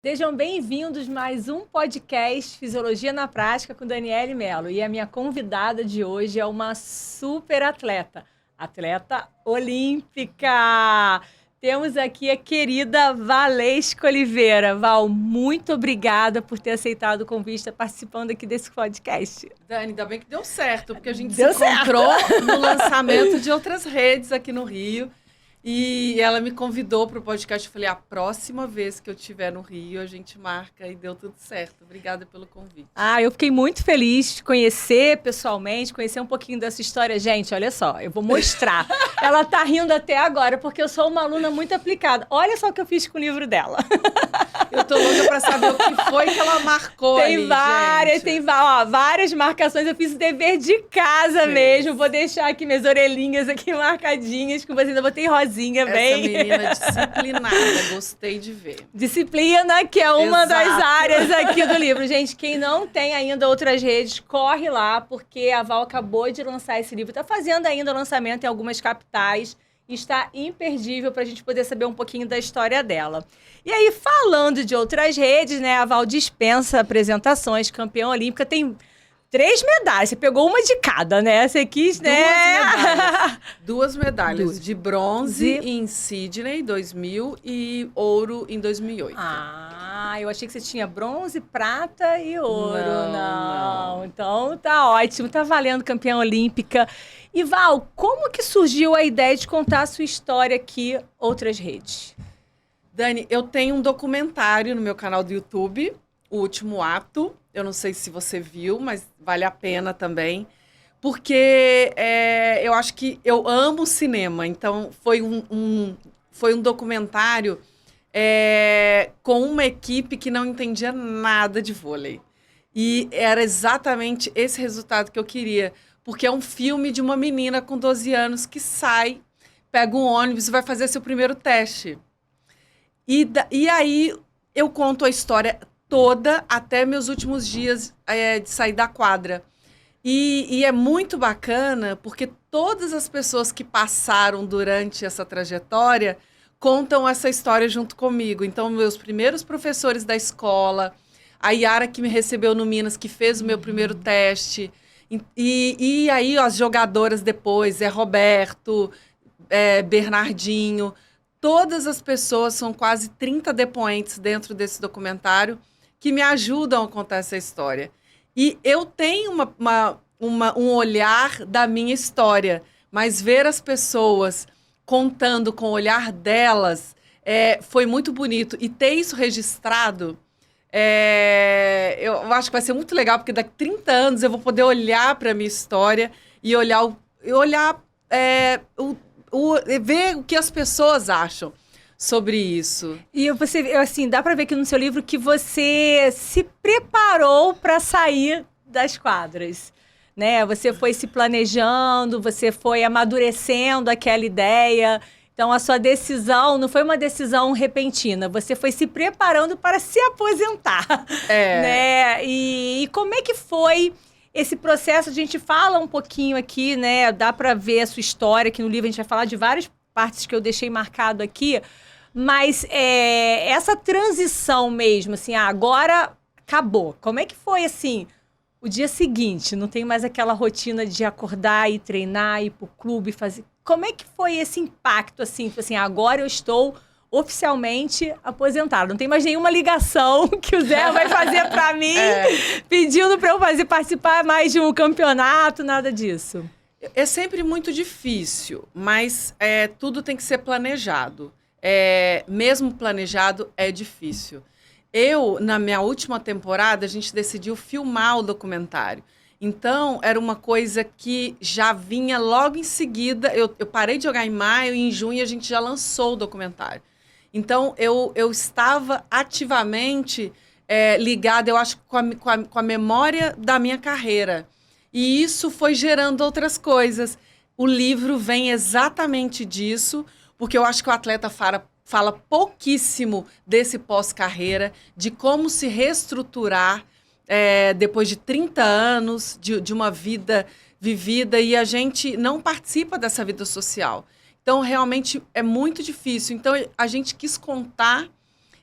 Sejam bem-vindos a mais um podcast Fisiologia na Prática com Daniele Mello. E a minha convidada de hoje é uma super atleta, atleta olímpica. Temos aqui a querida Valesca Oliveira. Val, muito obrigada por ter aceitado o convite, estar participando aqui desse podcast. Dani, ainda bem que deu certo, porque a gente Deu se encontrou no lançamento de outras redes aqui no Rio. E ela me convidou para o podcast. Eu falei, a próxima vez que eu estiver no Rio, a gente marca e deu tudo certo. Obrigada pelo convite. Eu fiquei muito feliz de conhecer pessoalmente, conhecer um pouquinho dessa história. Gente, olha só, eu vou mostrar. Ela tá rindo até agora, porque eu sou uma aluna muito aplicada. Olha só o que eu fiz com o livro dela. Eu tô louca para saber o que foi que ela marcou ali, Tem várias marcações. Eu fiz o dever de casa mesmo. Vou deixar aqui minhas orelhinhas aqui marcadinhas, que você ainda botei rosinha, bem. Essa menina disciplinada, gostei de ver. Disciplina, que é uma das áreas aqui do livro. Gente, quem não tem ainda outras redes, corre lá, porque a Val acabou de lançar esse livro. Tá fazendo ainda o lançamento em algumas capitais. Está imperdível para a gente poder saber um pouquinho da história dela. E aí, falando de outras redes, né? A Val dispensa apresentações, campeã olímpica, tem 3 medalhas. Você pegou uma de cada, né? Você quis, né? Duas medalhas. De bronze em Sydney, 2000, e ouro em 2008. Eu achei que você tinha bronze, prata e ouro. Não. Então, tá ótimo. Tá valendo campeã olímpica. E, Val, como que surgiu a ideia de contar a sua história aqui, outras redes? Dani, eu tenho um documentário no meu canal do YouTube, O Último Ato. Eu não sei se você viu, mas vale a pena também. Porque eu acho que eu amo cinema. Então, foi um documentário com uma equipe que não entendia nada de vôlei. E era exatamente esse resultado que eu queria. Porque é um filme de uma menina com 12 anos que sai, pega um ônibus e vai fazer seu primeiro teste. E aí eu conto a história toda até meus últimos dias de sair da quadra. E é muito bacana porque todas as pessoas que passaram durante essa trajetória contam essa história junto comigo. Então, meus primeiros professores da escola, a Yara que me recebeu no Minas, que fez o meu primeiro teste... E aí, as jogadoras depois, Roberto, Bernardinho, todas as pessoas, são quase 30 depoentes dentro desse documentário que me ajudam a contar essa história. E eu tenho um olhar da minha história, mas ver as pessoas contando com o olhar delas foi muito bonito. E ter isso registrado... eu acho que vai ser muito legal, porque daqui a 30 anos eu vou poder olhar para a minha história e ver o que as pessoas acham sobre isso. E você, assim, dá para ver aqui no seu livro que você se preparou para sair das quadras, né? Você foi se planejando, você foi amadurecendo aquela ideia. Então, a sua decisão não foi uma decisão repentina. Você foi se preparando para se aposentar. Né? E como é que foi esse processo? A gente fala um pouquinho aqui, né? Dá para ver a sua história aqui no livro. A gente vai falar de várias partes que eu deixei marcado aqui. Mas essa transição mesmo, assim, agora acabou. Como é que foi, assim, o dia seguinte? Não tem mais aquela rotina de acordar e treinar, ir pro clube, fazer... Como é que foi esse impacto, assim, agora eu estou oficialmente aposentada, não tem mais nenhuma ligação que o Zé vai fazer para mim, pedindo para eu participar mais de um campeonato, nada disso. É sempre muito difícil, mas tudo tem que ser planejado. Mesmo planejado, é difícil. Na minha última temporada, a gente decidiu filmar o documentário. Então, era uma coisa que já vinha logo em seguida. Eu parei de jogar em maio e em junho a gente já lançou o documentário. Então, eu estava ativamente ligada, eu acho, com a memória da minha carreira. E isso foi gerando outras coisas. O livro vem exatamente disso, porque eu acho que o atleta fala pouquíssimo desse pós-carreira, de como se reestruturar depois de 30 anos de uma vida vivida, e a gente não participa dessa vida social. Então, realmente, é muito difícil. Então, a gente quis contar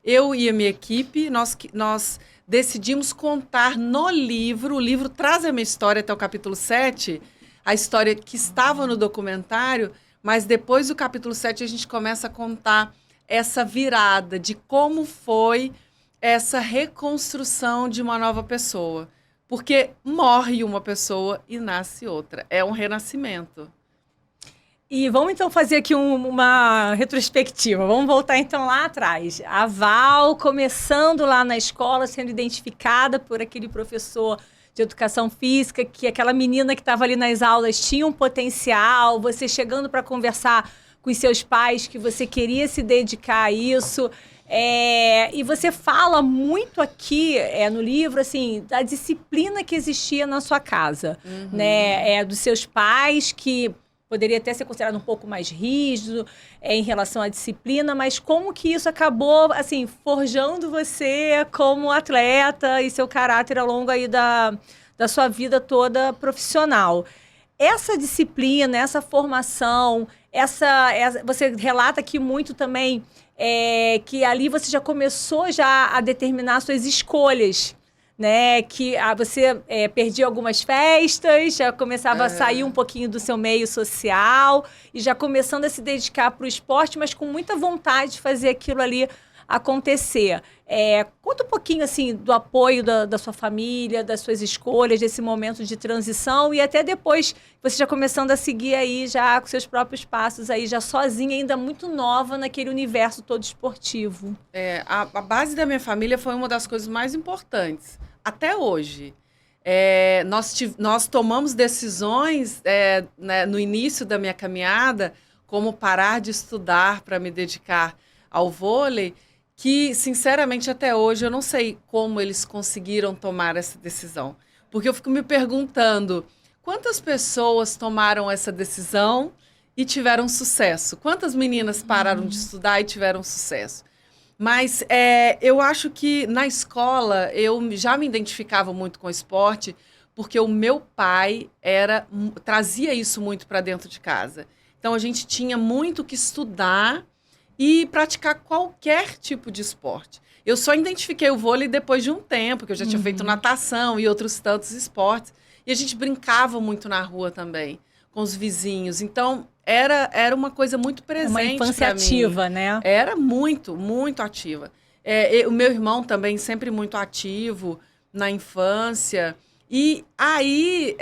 eu e a minha equipe, nós decidimos contar no livro, o livro traz a minha história até o capítulo 7, a história que estava no documentário, mas depois do capítulo 7 a gente começa a contar essa virada de como foi essa reconstrução de uma nova pessoa. Porque morre uma pessoa e nasce outra. É um renascimento. E vamos então fazer aqui uma retrospectiva. Vamos voltar então lá atrás. A Val começando lá na escola, sendo identificada por aquele professor de educação física, que aquela menina que estava ali nas aulas tinha um potencial, você chegando para conversar com os seus pais que você queria se dedicar a isso. E você fala muito aqui no livro, assim, da disciplina que existia na sua casa, né? Dos seus pais, que poderia até ser considerado um pouco mais rígido em relação à disciplina, mas como que isso acabou, assim, forjando você como atleta e seu caráter ao longo aí da sua vida toda profissional. Essa disciplina, essa formação, você relata aqui muito também que ali você já começou a determinar suas escolhas, né? Que você perdia algumas festas, já começava a sair um pouquinho do seu meio social e já começando a se dedicar para o esporte, mas com muita vontade de fazer aquilo ali acontecer. Conta um pouquinho assim do apoio da sua família, das suas escolhas, desse momento de transição e até depois você já começando a seguir aí já com seus próprios passos aí, já sozinha, ainda muito nova naquele universo todo esportivo. A base da minha família foi uma das coisas mais importantes, até hoje. Nós tomamos decisões né, no início da minha caminhada, como parar de estudar para me dedicar ao vôlei, que, sinceramente, até hoje, eu não sei como eles conseguiram tomar essa decisão. Porque eu fico me perguntando, quantas pessoas tomaram essa decisão e tiveram sucesso? Quantas meninas pararam de estudar e tiveram sucesso? Mas eu acho que, na escola, eu já me identificava muito com o esporte, porque o meu pai trazia isso muito para dentro de casa. Então, a gente tinha muito que estudar e praticar qualquer tipo de esporte. Eu só identifiquei o vôlei depois de um tempo, que eu já tinha feito natação e outros tantos esportes. E a gente brincava muito na rua também, com os vizinhos. Então, era uma coisa muito presente para mim. Uma infância ativa, né? Era muito, muito ativa. O meu irmão também sempre muito ativo na infância. E aí,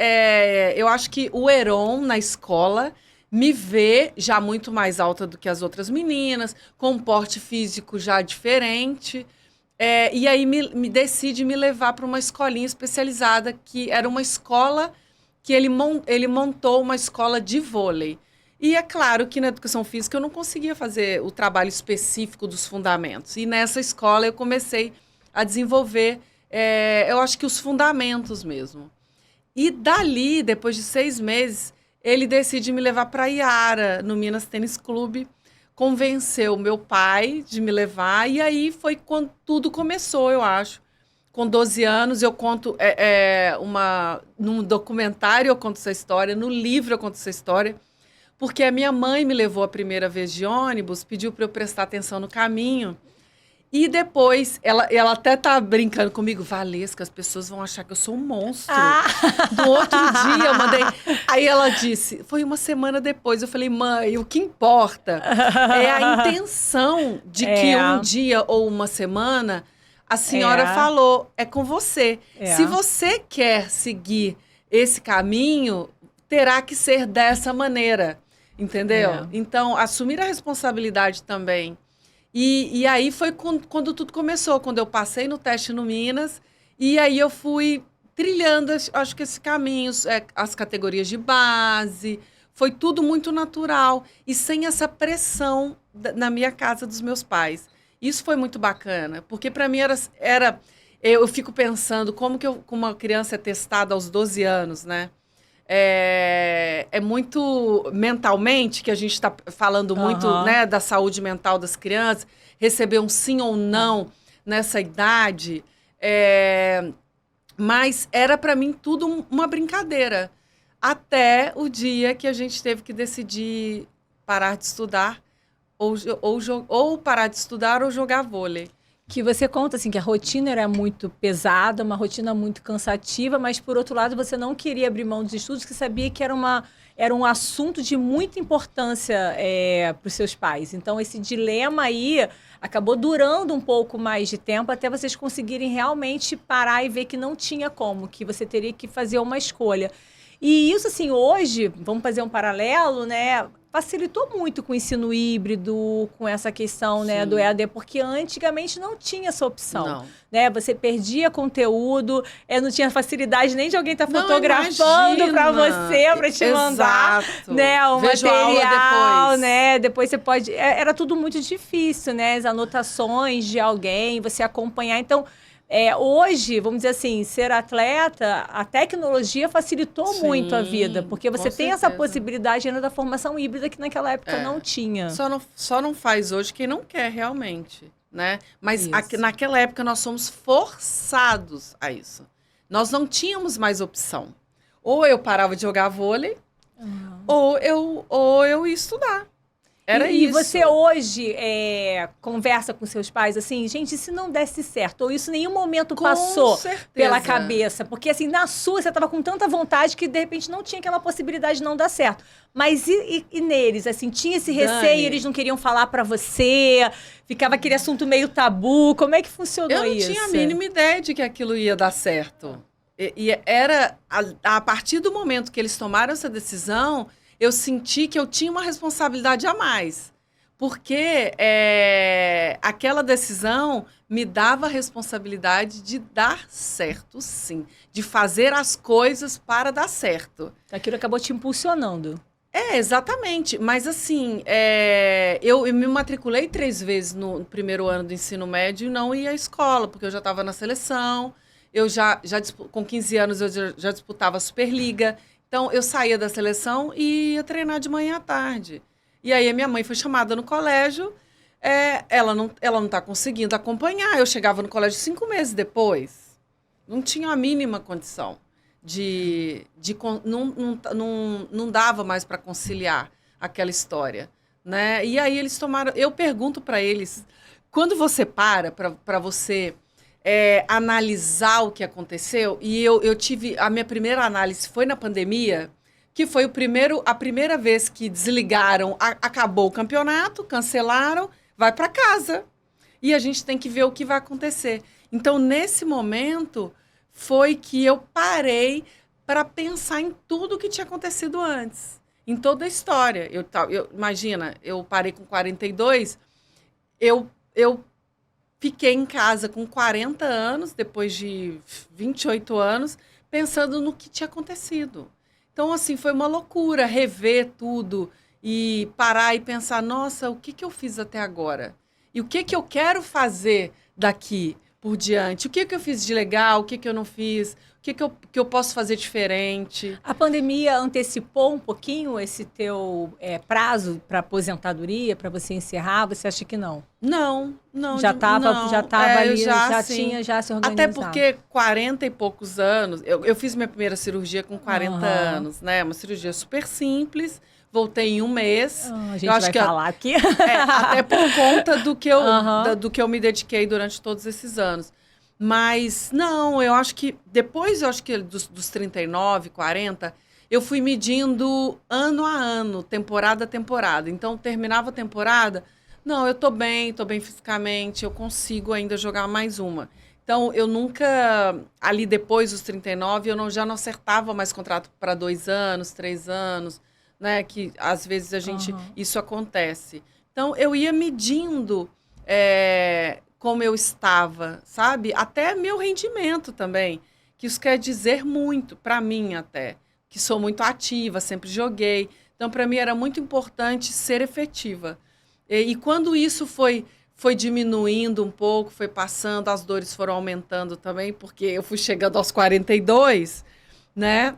eu acho que o Heron, na escola, me vê já muito mais alta do que as outras meninas, com um porte físico já diferente, e aí decide me levar para uma escolinha especializada, que era uma escola que ele montou uma escola de vôlei. E é claro que na educação física eu não conseguia fazer o trabalho específico dos fundamentos. E nessa escola eu comecei a desenvolver, eu acho que os fundamentos mesmo. E dali, depois de 6 meses, ele decide me levar para Iara, no Minas Tênis Clube, convenceu meu pai de me levar, e aí foi quando tudo começou, eu acho. Com 12 anos, eu conto num documentário eu conto essa história, no livro eu conto essa história, porque a minha mãe me levou a primeira vez de ônibus, pediu para eu prestar atenção no caminho, e depois, ela até tá brincando comigo, Valesca, as pessoas vão achar que eu sou um monstro. Do outro dia, eu mandei... Aí ela disse, foi uma semana depois, eu falei, mãe, o que importa é a intenção de que um dia ou uma semana, a senhora falou, é com você. Se você quer seguir esse caminho, terá que ser dessa maneira, entendeu? Então, assumir a responsabilidade também. E aí foi quando tudo começou, quando eu passei no teste no Minas, e aí eu fui trilhando, acho que esses caminhos, as categorias de base, foi tudo muito natural e sem essa pressão na minha casa dos meus pais. Isso foi muito bacana, porque para mim eu fico pensando como uma criança é testada aos 12 anos, né? É muito mentalmente, que a gente está falando muito, né, da saúde mental das crianças, receber um sim ou não nessa idade, mas era para mim tudo uma brincadeira, até o dia que a gente teve que decidir parar de estudar ou parar de estudar ou jogar vôlei. Que você conta assim que a rotina era muito pesada, uma rotina muito cansativa, mas por outro lado você não queria abrir mão dos estudos, que sabia que era um assunto de muita importância para os seus pais. Então esse dilema aí acabou durando um pouco mais de tempo até vocês conseguirem realmente parar e ver que não tinha como, que você teria que fazer uma escolha. E isso, assim, hoje, vamos fazer um paralelo, né? Facilitou muito com o ensino híbrido, com essa questão, né, do Sim. EAD, porque antigamente não tinha essa opção, Não. né? Você perdia conteúdo, não tinha facilidade nem de alguém estar Não, fotografando para imagina. você, para te mandar, Exato. né, o Vejo a aula material, depois. né? Depois você pode... Era tudo muito difícil, né? As anotações de alguém, você acompanhar. Então, hoje, vamos dizer assim, ser atleta, a tecnologia facilitou Sim, muito a vida, porque você com tem essa certeza. possibilidade ainda da formação híbrida que naquela época não tinha. Só não faz hoje quem não quer realmente, né? Mas Isso. naquela época nós somos forçados a isso. Nós não tínhamos mais opção. Ou eu parava de jogar vôlei, ou eu ia estudar. Era E isso. você hoje conversa com seus pais assim, gente, se não desse certo, ou isso em nenhum momento Com passou certeza. pela cabeça, porque assim, na sua você estava com tanta vontade que de repente não tinha aquela possibilidade de não dar certo. Mas e neles, assim, tinha esse Dani, receio, eles não queriam falar pra você, ficava aquele assunto meio tabu, como é que funcionou Eu não isso? tinha a mínima ideia de que aquilo ia dar certo. E era a partir do momento que eles tomaram essa decisão, eu senti que eu tinha uma responsabilidade a mais. Porque aquela decisão me dava a responsabilidade de dar certo, sim. De fazer as coisas para dar certo. Aquilo acabou te impulsionando. Exatamente. Mas assim, eu me matriculei 3 vezes no primeiro ano do ensino médio e não ia à escola, porque eu já estava na seleção. Eu com 15 anos, eu já disputava a Superliga. Então, eu saía da seleção e ia treinar de manhã à tarde. E aí, a minha mãe foi chamada no colégio. Ela não está conseguindo acompanhar. Eu chegava no colégio 5 meses depois. Não tinha a mínima condição. Não dava mais para conciliar aquela história. Né? E aí, eles tomaram... Eu pergunto para eles, quando você para você... analisar o que aconteceu, e eu tive, a minha primeira análise foi na pandemia, que foi a primeira vez que desligaram, acabou o campeonato, cancelaram, vai para casa. E a gente tem que ver o que vai acontecer. Então, nesse momento, foi que eu parei para pensar em tudo que tinha acontecido antes, em toda a história. Imagina, eu parei com 42, eu fiquei em casa com 40 anos, depois de 28 anos, pensando no que tinha acontecido. Então, assim, foi uma loucura rever tudo e parar e pensar, nossa, o que eu fiz até agora? E o que eu quero fazer daqui por diante? O que eu fiz de legal? O que eu não fiz? O que eu posso fazer diferente? A pandemia antecipou um pouquinho esse teu prazo para aposentadoria, para você encerrar? Você acha que não? Não. Já estava ali, já sim. tinha já se organizado. Até porque 40 e poucos anos, eu fiz minha primeira cirurgia com 40 anos, né? Uma cirurgia super simples, voltei em 1 mês. A gente vai falar aqui. Até por conta do que eu me dediquei durante todos esses anos. Mas, não, eu acho que depois, dos 39, 40, eu fui medindo ano a ano, temporada a temporada. Então, terminava a temporada, não, eu tô bem fisicamente, eu consigo ainda jogar mais uma. Então, eu nunca, ali depois dos 39, já não acertava mais contrato para 2 anos, 3 anos, né? Que às vezes isso acontece. Então, eu ia medindo como eu estava, sabe? Até meu rendimento também, que isso quer dizer muito para mim até, que sou muito ativa, sempre joguei. Então, para mim era muito importante ser efetiva. E quando isso foi diminuindo um pouco, foi passando, as dores foram aumentando também, porque eu fui chegando aos 42, né?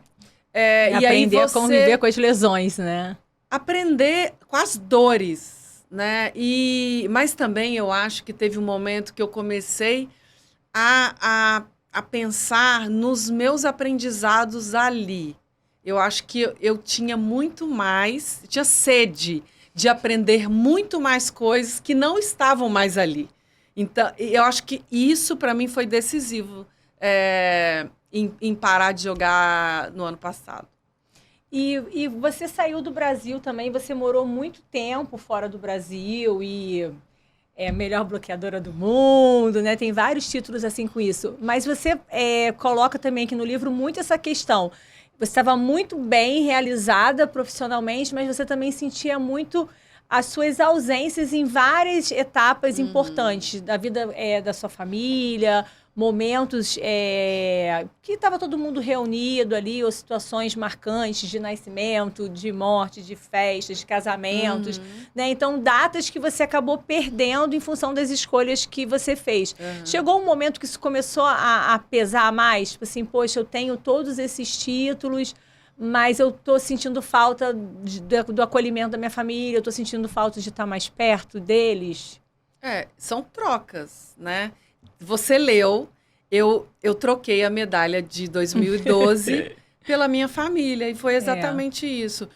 E aprender a conviver com as lesões, né? Aprender com as dores, né? Mas também eu acho que teve um momento que eu comecei a pensar nos meus aprendizados ali. Eu acho que eu tinha sede de aprender muito mais coisas que não estavam mais ali. Então, eu acho que isso, para mim, foi decisivo em parar de jogar no ano passado. E você saiu do Brasil também, você morou muito tempo fora do Brasil e é a melhor bloqueadora do mundo, né? Tem vários títulos assim com isso. Mas você coloca também aqui no livro muito essa questão. Você estava muito bem realizada profissionalmente, mas você também sentia muito as suas ausências em várias etapas importantes da vida da sua família, momentos que estava todo mundo reunido ali, ou situações marcantes de nascimento, de morte, de festas, de casamentos, né? Então, datas que você acabou perdendo em função das escolhas que você fez. Chegou um momento que isso começou a pesar mais? Tipo assim, poxa, eu tenho todos esses títulos, mas eu tô sentindo falta do acolhimento da minha família, eu tô sentindo falta de estar mais perto deles. São trocas, né? Você leu, eu troquei a medalha de 2012 pela minha família, e foi exatamente isso.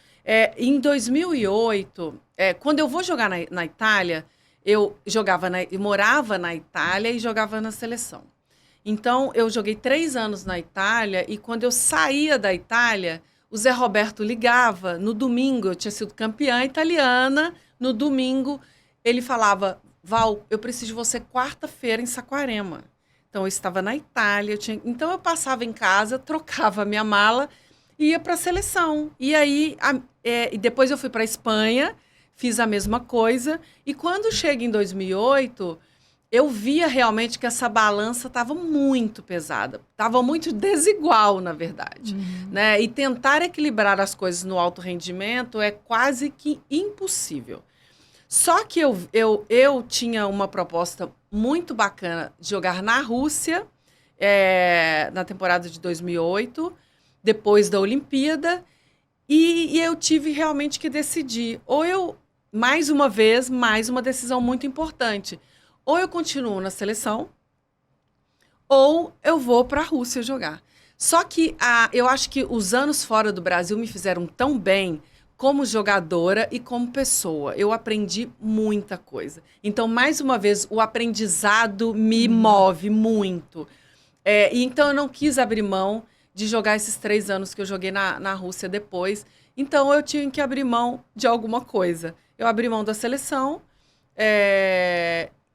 Em 2008, quando eu vou jogar na Itália, eu morava na Itália e jogava na seleção. Então, eu joguei 3 anos na Itália, e quando eu saía da Itália, o Zé Roberto ligava. No domingo, eu tinha sido campeã italiana. No domingo, ele falava: Val, eu preciso de você quarta-feira em Saquarema. Então, eu estava na Itália. Então, eu passava em casa, trocava a minha mala e ia para a seleção. E aí, e depois eu fui para a Espanha, fiz a mesma coisa. E quando chega em 2008... eu via realmente que essa balança estava muito pesada, estava muito desigual, na verdade. Né? E tentar equilibrar as coisas no alto rendimento é quase que impossível. Só que eu tinha uma proposta muito bacana de jogar na Rússia, na temporada de 2008, depois da Olimpíada, e eu tive realmente que decidir. Ou eu, mais uma vez, mais uma decisão muito importante. Ou eu continuo na seleção, ou eu vou para a Rússia jogar. Só que eu acho que os anos fora do Brasil me fizeram tão bem como jogadora e como pessoa. Eu aprendi muita coisa. Então, mais uma vez, o aprendizado me move muito. Então, eu não quis abrir mão de jogar esses 3 anos que eu joguei na Rússia depois. Então, eu tinha que abrir mão de alguma coisa. Eu abri mão da seleção,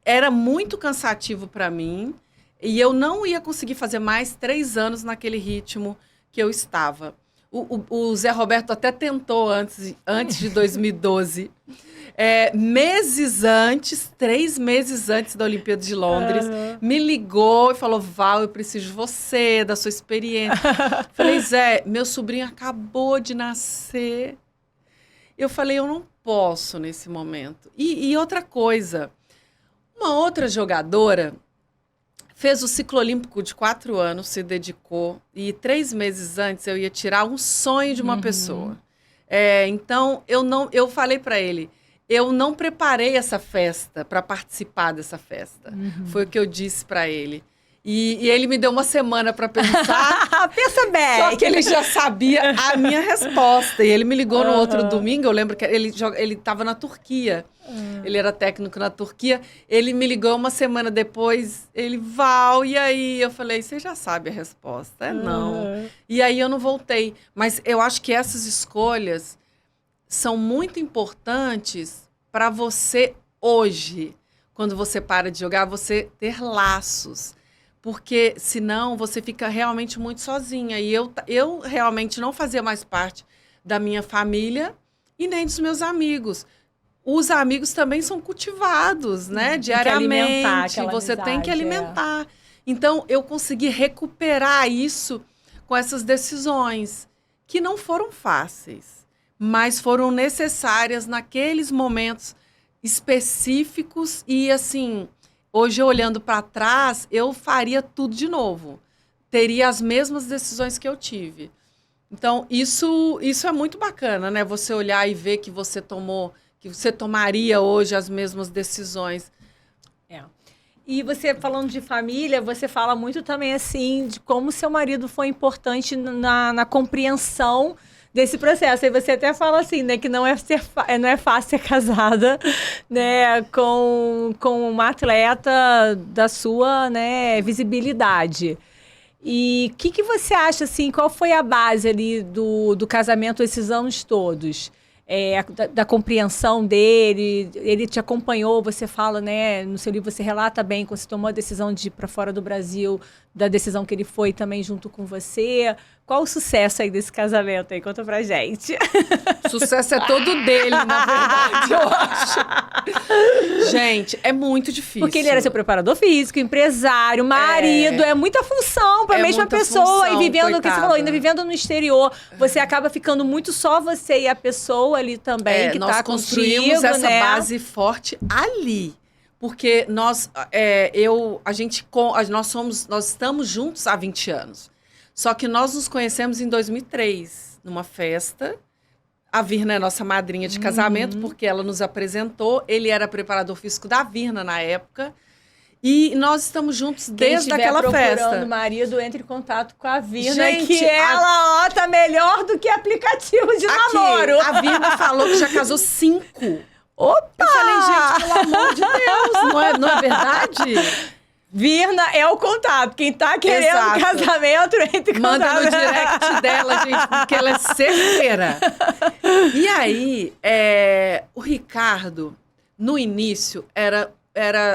era muito cansativo para mim, e eu não ia conseguir fazer mais 3 anos naquele ritmo que eu estava. O Zé Roberto até tentou antes de 2012, meses antes, 3 meses antes da Olimpíada de Londres, me ligou e falou: Val, eu preciso de você, da sua experiência. Falei: Zé, meu sobrinho acabou de nascer. Eu falei: eu não posso nesse momento. E outra coisa... uma outra jogadora fez o ciclo olímpico de 4 anos, se dedicou, e 3 meses antes eu ia tirar um sonho de uma pessoa. Então, eu falei para ele, eu não preparei essa festa para participar dessa festa. Foi o que eu disse para ele. E ele me deu uma semana para pensar. Pensa bem! Só que ele já sabia a minha resposta. E ele me ligou no outro domingo, eu lembro que ele estava na Turquia. Ele era técnico na Turquia. Ele me ligou uma semana depois, ele: Val, e aí? Eu falei: você já sabe a resposta. Não. E aí eu não voltei. Mas eu acho que essas escolhas são muito importantes para você hoje, quando você para de jogar, você ter laços. Porque, senão, você fica realmente muito sozinha. E eu realmente não fazia mais parte da minha família e nem dos meus amigos. Os amigos também são cultivados, né? Diariamente. Você tem que alimentar. Então, eu consegui recuperar isso com essas decisões, que não foram fáceis, mas foram necessárias naqueles momentos específicos. E, assim... hoje, olhando para trás, eu faria tudo de novo. Teria as mesmas decisões que eu tive. Então, isso é muito bacana, né? Você olhar e ver que você tomaria hoje as mesmas decisões. E você, falando de família, você fala muito também, assim, de como seu marido foi importante na compreensão desse processo. Aí você até fala assim, né, que não é fácil ser casada, né, com uma atleta da sua, né, visibilidade. E o que você acha, assim, qual foi a base ali do casamento esses anos todos? Da compreensão dele, ele te acompanhou, você fala, né, no seu livro você relata bem quando você tomou a decisão de ir para fora do Brasil, da decisão que ele foi também junto com você. Qual o sucesso aí desse casamento aí? Conta pra gente. O sucesso é todo dele, na verdade, eu acho. Gente, é muito difícil. Porque ele era seu preparador físico, empresário, marido, é muita função pra mesma pessoa. Função, e vivendo, o que você falou, ainda coitada. vivendo no exterior, você acaba ficando muito só você e a pessoa ali também, que nós tá construímos contigo, essa né? base forte ali. Porque nós estamos juntos há 20 anos. Só que nós nos conhecemos em 2003, numa festa. A Virna é nossa madrinha de casamento, porque ela nos apresentou. Ele era preparador físico da Virna na época. E nós estamos juntos desde aquela festa. Procurando marido, entre em contato com a Virna, Gente, que ela, ó, tá melhor do que aplicativo de namoro. A Virna falou que já casou 5. Opa! Eu falei, gente, pelo amor de Deus, não é verdade? Virna é o contato. Quem tá querendo Exato. casamento, entre em Manda contato. no direct dela, gente, porque ela é certeira. E aí, o Ricardo, no início, era...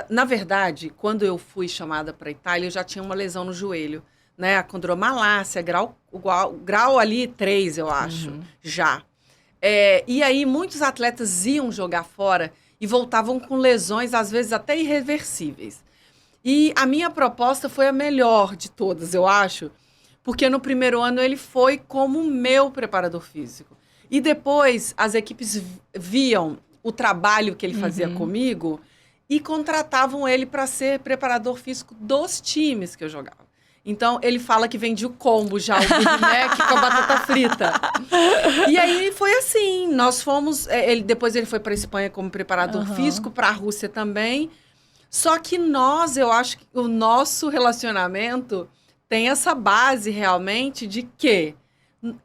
Na verdade, quando eu fui chamada para a Itália, eu já tinha uma lesão no joelho, né? A condromalácia, grau ali 3, eu acho, já. E aí, muitos atletas iam jogar fora e voltavam com lesões, às vezes até irreversíveis. E a minha proposta foi a melhor de todas, eu acho, porque no primeiro ano ele foi como meu preparador físico. E depois as equipes viam o trabalho que ele fazia comigo e contratavam ele para ser preparador físico dos times que eu jogava. Então, ele fala que vendia o combo já, o Big Mac com a batata frita. E aí foi assim, nós fomos... depois ele foi para a Espanha como preparador físico, para a Rússia também. Só que eu acho que o nosso relacionamento tem essa base realmente de que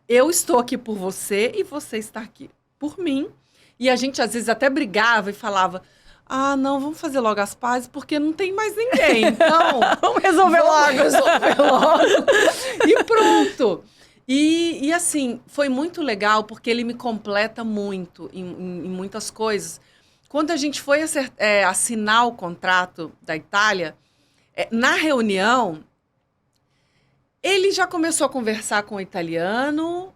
eu estou aqui por você e você está aqui por mim. E a gente às vezes até brigava e falava, não, vamos fazer logo as pazes porque não tem mais ninguém. Então, Vamos resolver logo. E pronto. E assim, foi muito legal porque ele me completa muito em muitas coisas. Quando a gente foi assinar o contrato da Itália, na reunião, ele já começou a conversar com o italiano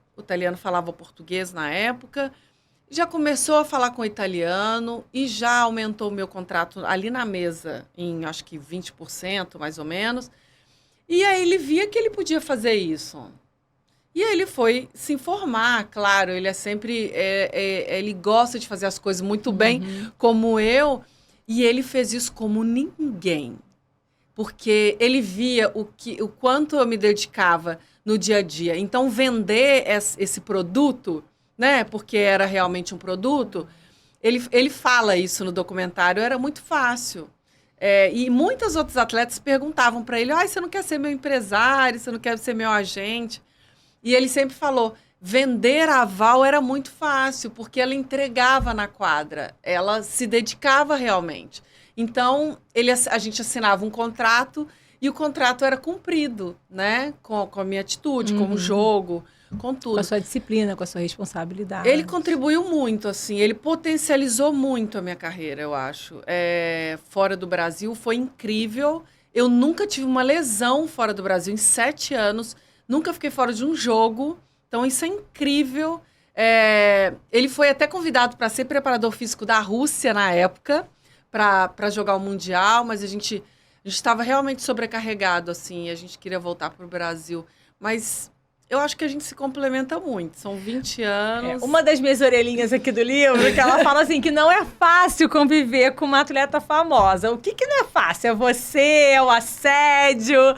falava português na época, já começou a falar com o italiano e já aumentou o meu contrato ali na mesa em, acho que 20%, mais ou menos. E aí ele via que ele podia fazer isso. E aí ele foi se informar, claro, ele ele gosta de fazer as coisas muito bem, como eu, e ele fez isso como ninguém. Porque ele via o quanto eu me dedicava no dia a dia. Então, vender esse produto, né, porque era realmente um produto, ele fala isso no documentário, era muito fácil. E muitos outros atletas perguntavam para ele, você não quer ser meu empresário, você não quer ser meu agente? E ele sempre falou, vender a Val era muito fácil, porque ela entregava na quadra, ela se dedicava realmente. Então, a gente assinava um contrato e o contrato era cumprido, né? Com a minha atitude, com o jogo, com tudo. Com a sua disciplina, com a sua responsabilidade. Ele contribuiu muito, assim, ele potencializou muito a minha carreira, eu acho. Fora do Brasil, foi incrível. Eu nunca tive uma lesão fora do Brasil em 7 anos. Nunca fiquei fora de um jogo, então isso é incrível. Ele foi até convidado para ser preparador físico da Rússia na época, para jogar o Mundial, mas a gente estava realmente sobrecarregado, assim, a gente queria voltar para o Brasil. Mas eu acho que a gente se complementa muito, são 20 anos. Uma das minhas orelhinhas aqui do livro, que ela fala assim, que não é fácil conviver com uma atleta famosa. O que não é fácil? É você, é o assédio...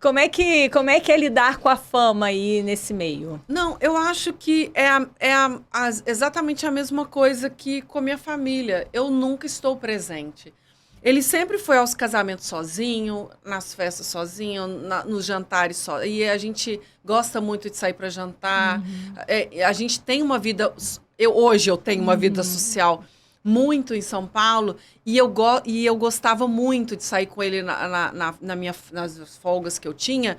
Como é que é lidar com a fama aí nesse meio? Não, eu acho que exatamente a mesma coisa que com a minha família. Eu nunca estou presente. Ele sempre foi aos casamentos sozinho, nas festas sozinho, nos jantares só. E a gente gosta muito de sair para jantar. A gente tem uma vida... Hoje eu tenho uma vida social muito em São Paulo. E eu gostava muito de sair com ele nas folgas que eu tinha,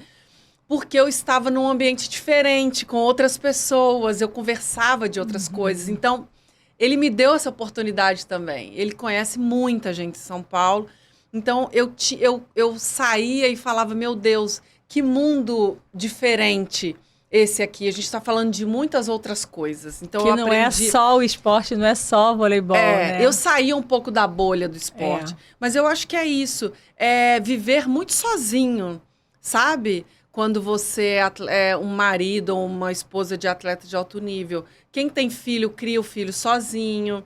porque eu estava num ambiente diferente, com outras pessoas. Eu conversava de outras coisas. Então... ele me deu essa oportunidade também. Ele conhece muita gente em São Paulo. Então, eu saía e falava, meu Deus, que mundo diferente esse aqui. A gente está falando de muitas outras coisas. Então, que não é só o esporte, não é só o voleibol, né? Eu saía um pouco da bolha do esporte. Mas eu acho que é isso. É viver muito sozinho, sabe? Quando você é um marido ou uma esposa de atleta de alto nível. Quem tem filho, cria o filho sozinho.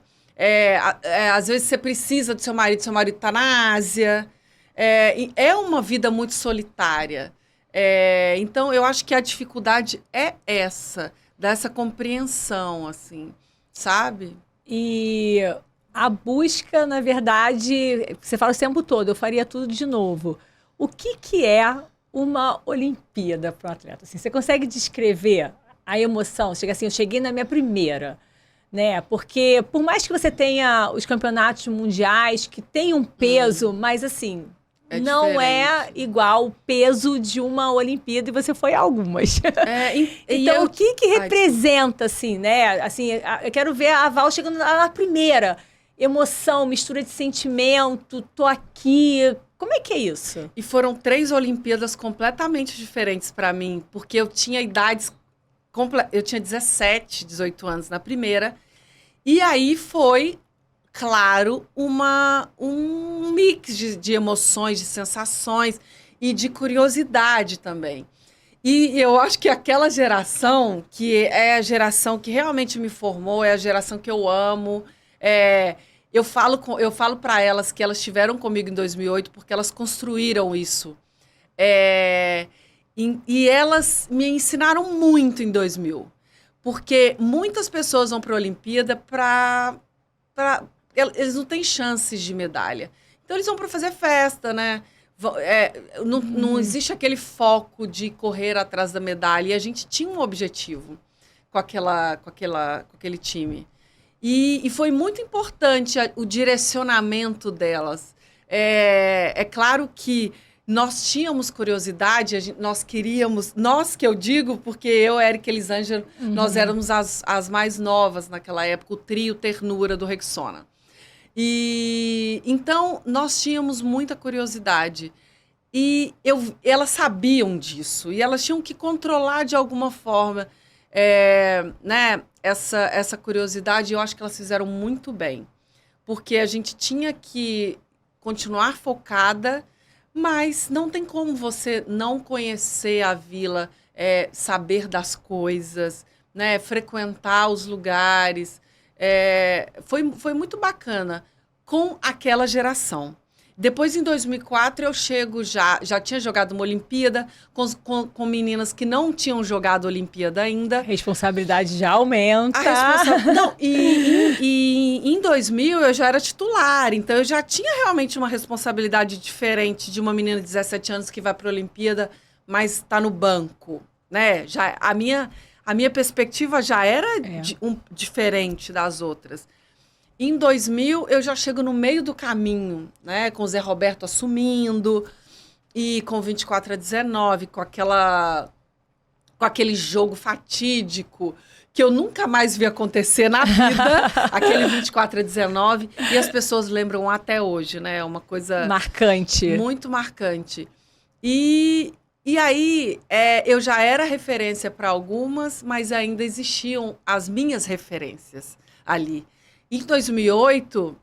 Às vezes você precisa do seu marido está na Ásia. É uma vida muito solitária. Então, eu acho que a dificuldade é dessa compreensão, assim, sabe? E a busca, na verdade, você fala o tempo todo, eu faria tudo de novo. O que é uma Olimpíada para o atleta? Assim, você consegue descrever a emoção? Chega assim, eu cheguei na minha primeira, né? Porque por mais que você tenha os campeonatos mundiais que têm um peso, mas assim, não diferente. é igual o peso de uma Olimpíada e você foi a algumas. Então, o que representa, assim, né? Assim, eu quero ver a Val chegando na primeira. Emoção, mistura de sentimento, tô aqui. Como é que é isso? E foram 3 Olimpíadas completamente diferentes para mim, porque eu tinha idades... Eu tinha 17, 18 anos na primeira. E aí foi, claro, um mix de emoções, de sensações e de curiosidade também. E eu acho que aquela geração, que é a geração que realmente me formou, é a geração que eu amo... Eu falo para elas que elas estiveram comigo em 2008 porque elas construíram isso. E elas me ensinaram muito em 2000. Porque muitas pessoas vão para a Olimpíada eles não têm chances de medalha. Então, eles vão para fazer festa, né? Não existe aquele foco de correr atrás da medalha. E a gente tinha um objetivo com aquele time. E foi muito importante o direcionamento delas. É claro que nós tínhamos curiosidade, nós queríamos... Nós, que eu digo, porque eu, Érica e Elisângela, nós éramos as mais novas naquela época, o trio Ternura do Rexona. E então, nós tínhamos muita curiosidade. E elas sabiam disso. E elas tinham que controlar de alguma forma... né, essa curiosidade, eu acho que elas fizeram muito bem. Porque a gente tinha que continuar focada, mas não tem como você não conhecer a vila, saber das coisas, né, frequentar os lugares. Foi muito bacana com aquela geração. Depois, em 2004, eu chego já tinha jogado uma Olimpíada com meninas que não tinham jogado Olimpíada ainda. A responsabilidade já aumenta. Não, e em 2000 eu já era titular, então eu já tinha realmente uma responsabilidade diferente de uma menina de 17 anos que vai para a Olimpíada, mas está no banco, né? A minha perspectiva já era diferente das outras. Em 2000, eu já chego no meio do caminho, né? Com o Zé Roberto assumindo, e com 24-19, com aquele jogo fatídico, que eu nunca mais vi acontecer na vida, aquele 24-19, e as pessoas lembram até hoje, né? É uma coisa... marcante. Muito marcante. E aí, eu já era referência para algumas, mas ainda existiam as minhas referências ali. Em 2008,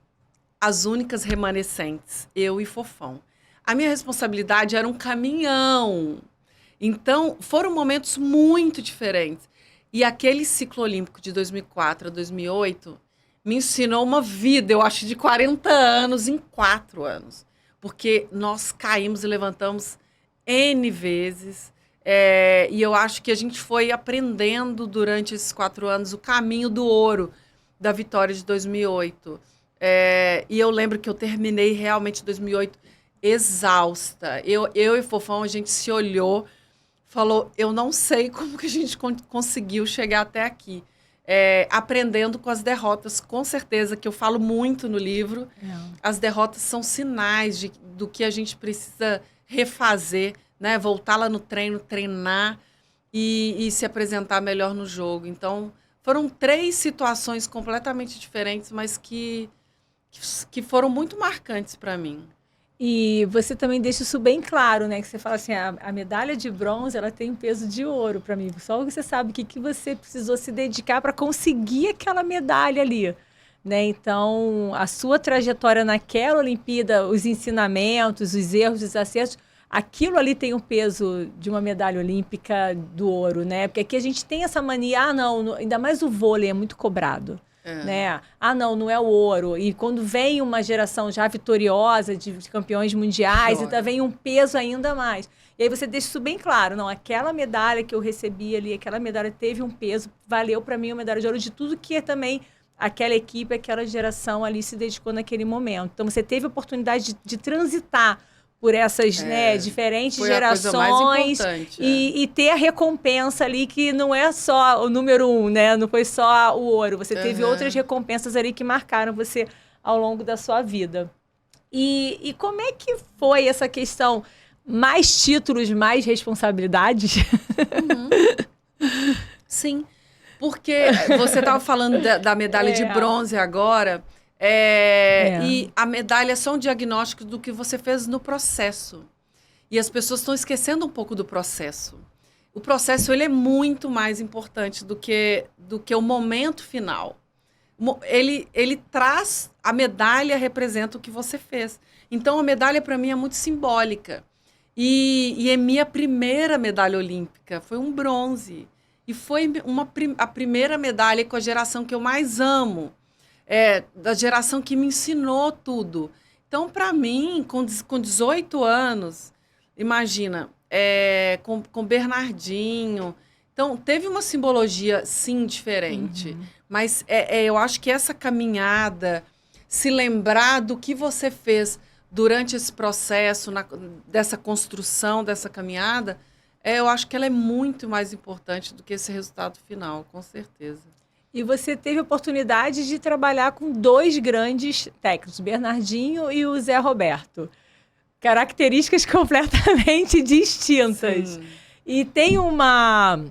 as únicas remanescentes, eu e Fofão. A minha responsabilidade era um caminhão. Então, foram momentos muito diferentes. E aquele ciclo olímpico de 2004 a 2008 me ensinou uma vida, eu acho, de 40 anos em 4 anos. Porque nós caímos e levantamos N vezes. E eu acho que a gente foi aprendendo durante esses 4 anos o caminho do ouro da vitória de 2008. E eu lembro que eu terminei realmente em 2008 exausta. Eu e Fofão, a gente se olhou, falou, eu não sei como que a gente conseguiu chegar até aqui. Aprendendo com as derrotas, com certeza, que eu falo muito no livro. As derrotas são sinais do que a gente precisa refazer, né? Voltar lá no treino, treinar e se apresentar melhor no jogo. Então, foram 3 situações completamente diferentes, mas que foram muito marcantes para mim. E você também deixa isso bem claro, né? Que você fala assim, a medalha de bronze, ela tem um peso de ouro para mim. Só você sabe o que você precisou se dedicar para conseguir aquela medalha ali, né? Então, a sua trajetória naquela Olimpíada, os ensinamentos, os erros, os acertos, aquilo ali tem o peso de uma medalha olímpica do ouro, né? Porque aqui a gente tem essa mania, ainda mais o vôlei é muito cobrado. Né? Não é o ouro. E quando vem uma geração já vitoriosa de campeões mundiais, então vem um peso ainda mais. E aí você deixa isso bem claro. Não, aquela medalha que eu recebi ali, aquela medalha teve um peso, valeu para mim uma medalha de ouro de tudo que também aquela equipe, aquela geração ali se dedicou naquele momento. Então você teve a oportunidade de transitar por essas diferentes gerações e ter a recompensa ali que não é só o número 1, né? Não foi só o ouro. Você teve outras recompensas ali que marcaram você ao longo da sua vida. E como é que foi essa questão? Mais títulos, mais responsabilidades? Sim, porque você estava falando da medalha de bronze agora... E a medalha é só um diagnóstico do que você fez no processo. E as pessoas estão esquecendo um pouco do processo. O processo ele é muito mais importante do que o momento final. Ele traz... A medalha representa o que você fez. Então, a medalha, para mim, é muito simbólica. E é minha primeira medalha olímpica. Foi um bronze. E foi a primeira medalha com a geração que eu mais amo. Da geração que me ensinou tudo. Então, para mim, com 18 anos, imagina, com Bernardinho. Então, teve uma simbologia, sim, diferente. Mas eu acho que essa caminhada, se lembrar do que você fez durante esse processo, dessa construção, dessa caminhada, eu acho que ela é muito mais importante do que esse resultado final, com certeza. E você teve a oportunidade de trabalhar com 2 grandes técnicos, o Bernardinho e o Zé Roberto. Características completamente distintas. Sim. E tem uma...